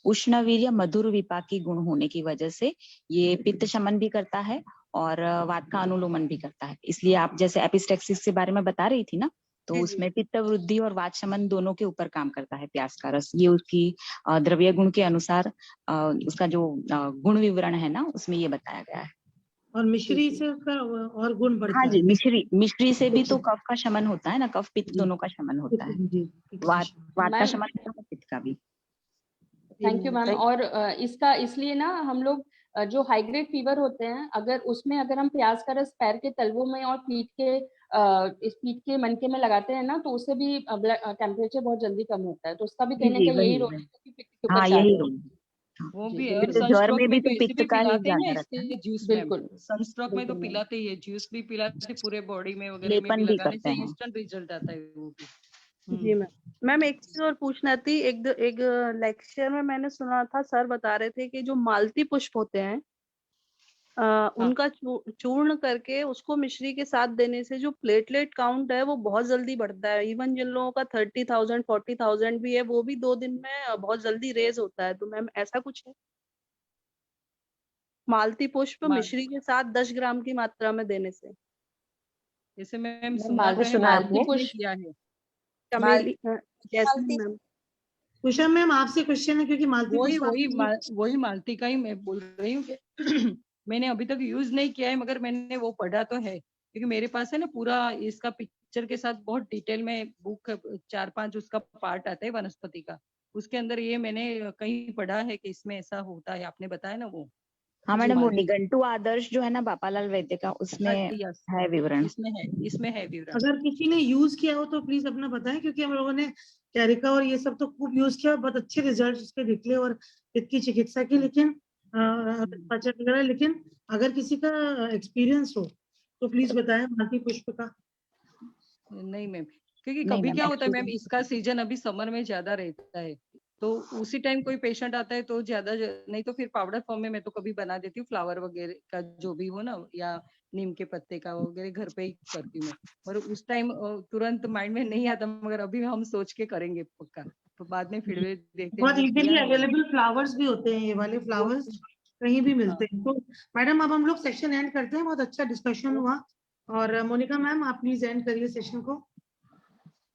उष्णवीर्य मधुर विपाकी गुण होने की वजह से ये पित्त शमन भी करता है और वात का अनुलोमन भी करता है। इसलिए आप जैसे एपिस्टेक्सिस के बारे में बता रही थी ना, तो जी, जी। उसमें पित्त वृद्धि और वात शमन दोनों के ऊपर काम करता है प्याज का रस। ये उसकी द्रव्य गुण के अनुसार उसका जो गुण विवरण है ना उसमें ये बताया गया है। और मिश्री से उसका और गुण बढ़ता हाँ है। जी, मिश्री से भी तो कफ का शमन होता है ना, कफ पित्त दोनों का शमन होता है। जी, वात का मैम शमन होता है, पित्त का भी। Thank you ma'am. और इसका इसलिए ना हम लोग जो हाई ग्रेड फीवर होते हैं, अगर उसमें अगर हम प्याज का रस पैर के तलवों में और इस पीठ के मनके में लगाते हैं ना, तो उससे भी टेम्परेचर बहुत जल्दी कम होता है। तो उसका भी जी कहीं ना जी कहीं यही वही रोल वही। है, क्योंकि पित्त के ऊपर हाँ चार्ज यही है। रोल है। वो जी भी जी है। और क्योंकि ज्वर सनस्ट्रोक में में भी तो तो ऐसे पित्त भी का ही पिलाते हैं ना, ज्यादा रहता है। इसके जूस में। बिल्कुल सनस्ट्रोक में तो बिल्कुल मैम। पिलाते ही है, जूस भी पिलाते, पूरे बॉडी में वगैरह में भी लेपन भी लगाने करते से हैं। इंस्टेंट रिजल्ट आता है वो भी। जी मैम। मैम एक चीज और पूछना थी, एक लेक्चर में मैंने सुना था, सर बता रहे थे कि जो मालती पुष्प होते हैं उनका चूर्ण करके उसको मिश्री के साथ देने से जो प्लेटलेट काउंट है वो बहुत जल्दी बढ़ता है। इवन जिन लोगों का 30,000 40,000 भी है, वो भी 2 दिन में बहुत जल्दी रेज होता है। तो मैम ऐसा कुछ है? मालती पुष्प मिश्री के साथ 10 ग्राम की मात्रा में देने से। जैसे मैम मैम सुना तो है, मालती मैंने पुष्प किया है। चमेली जैस्मिन मैम। कुशल मैम आपसे क्वेश्चन है, क्योंकि मालती वही पुष्प वही मालती का ही मैं बोल रही हूँ कि मैंने अभी तक यूज नहीं किया है, मगर मैंने वो पढ़ा तो है, क्योंकि मेरे पास है ना पूरा इसका पिक्चर के साथ बहुत डिटेल में बुक 4-5 उसका पार्ट आता है वनस्पति का, उसके अंदर ये मैंने कहीं पढ़ा है कि इसमें ऐसा होता है। आपने बताया ना वो। हाँ जी, मैडम, वो मालती। निघंटू आदर्श जो है ना बापालाल वैद्य का, उसमें यस, है विवरण। इसमें है विवरण। अगर किसी ने यूज किया हो तो प्लीज अपना बताएं, क्योंकि हम लोगों ने कैरिका और ये सब तो खूब यूज किया, बहुत अच्छे रिजल्ट उसके निकले और पित्त की चिकित्सा की। लेकिन पाचन वगैरह, लेकिन अगर किसी का एक्सपीरियंस हो तो प्लीज बताएं मालती पुष्प का। नहीं मैम, क्योंकि नहीं कभी मैम, क्या होता है मैम, एक्सपीरियंस इसका सीजन अभी समर में ज्यादा रहता है, तो उसी टाइम कोई पेशेंट आता है तो ज्यादा नहीं तो फिर पाउडर फॉर्म में मैं तो कभी बना देती हूँ, फ्लावर वगैरह का जो भी हो ना, या नीम के पत्ते का वगैरह घर पे ही करती हूँ मैं। और उस टाइम तुरंत माइंड में नहीं आता, मगर अभी हम सोच के करेंगे पक्का, तो बाद में फिर देखते हैं बहुत यूज किया इजीली है वो। अवेलेबल फ्लावर्स भी होते हैं, ये वाले फ्लावर्स कहीं भी मिलते हैं। तो मैडम अब हम लोग सेशन एंड करते हैं, बहुत अच्छा डिस्कशन हुआ। और मोनिका मैम आप प्लीज एंड करिए सेशन को।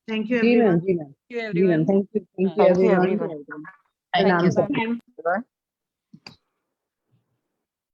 थैंक यू जी मैम, एवरीवन। जी मैम, Thank you जी ma'am, everyone. Thank you Thank you everyone. everyone. प्रणाम Thank you सर। मैम।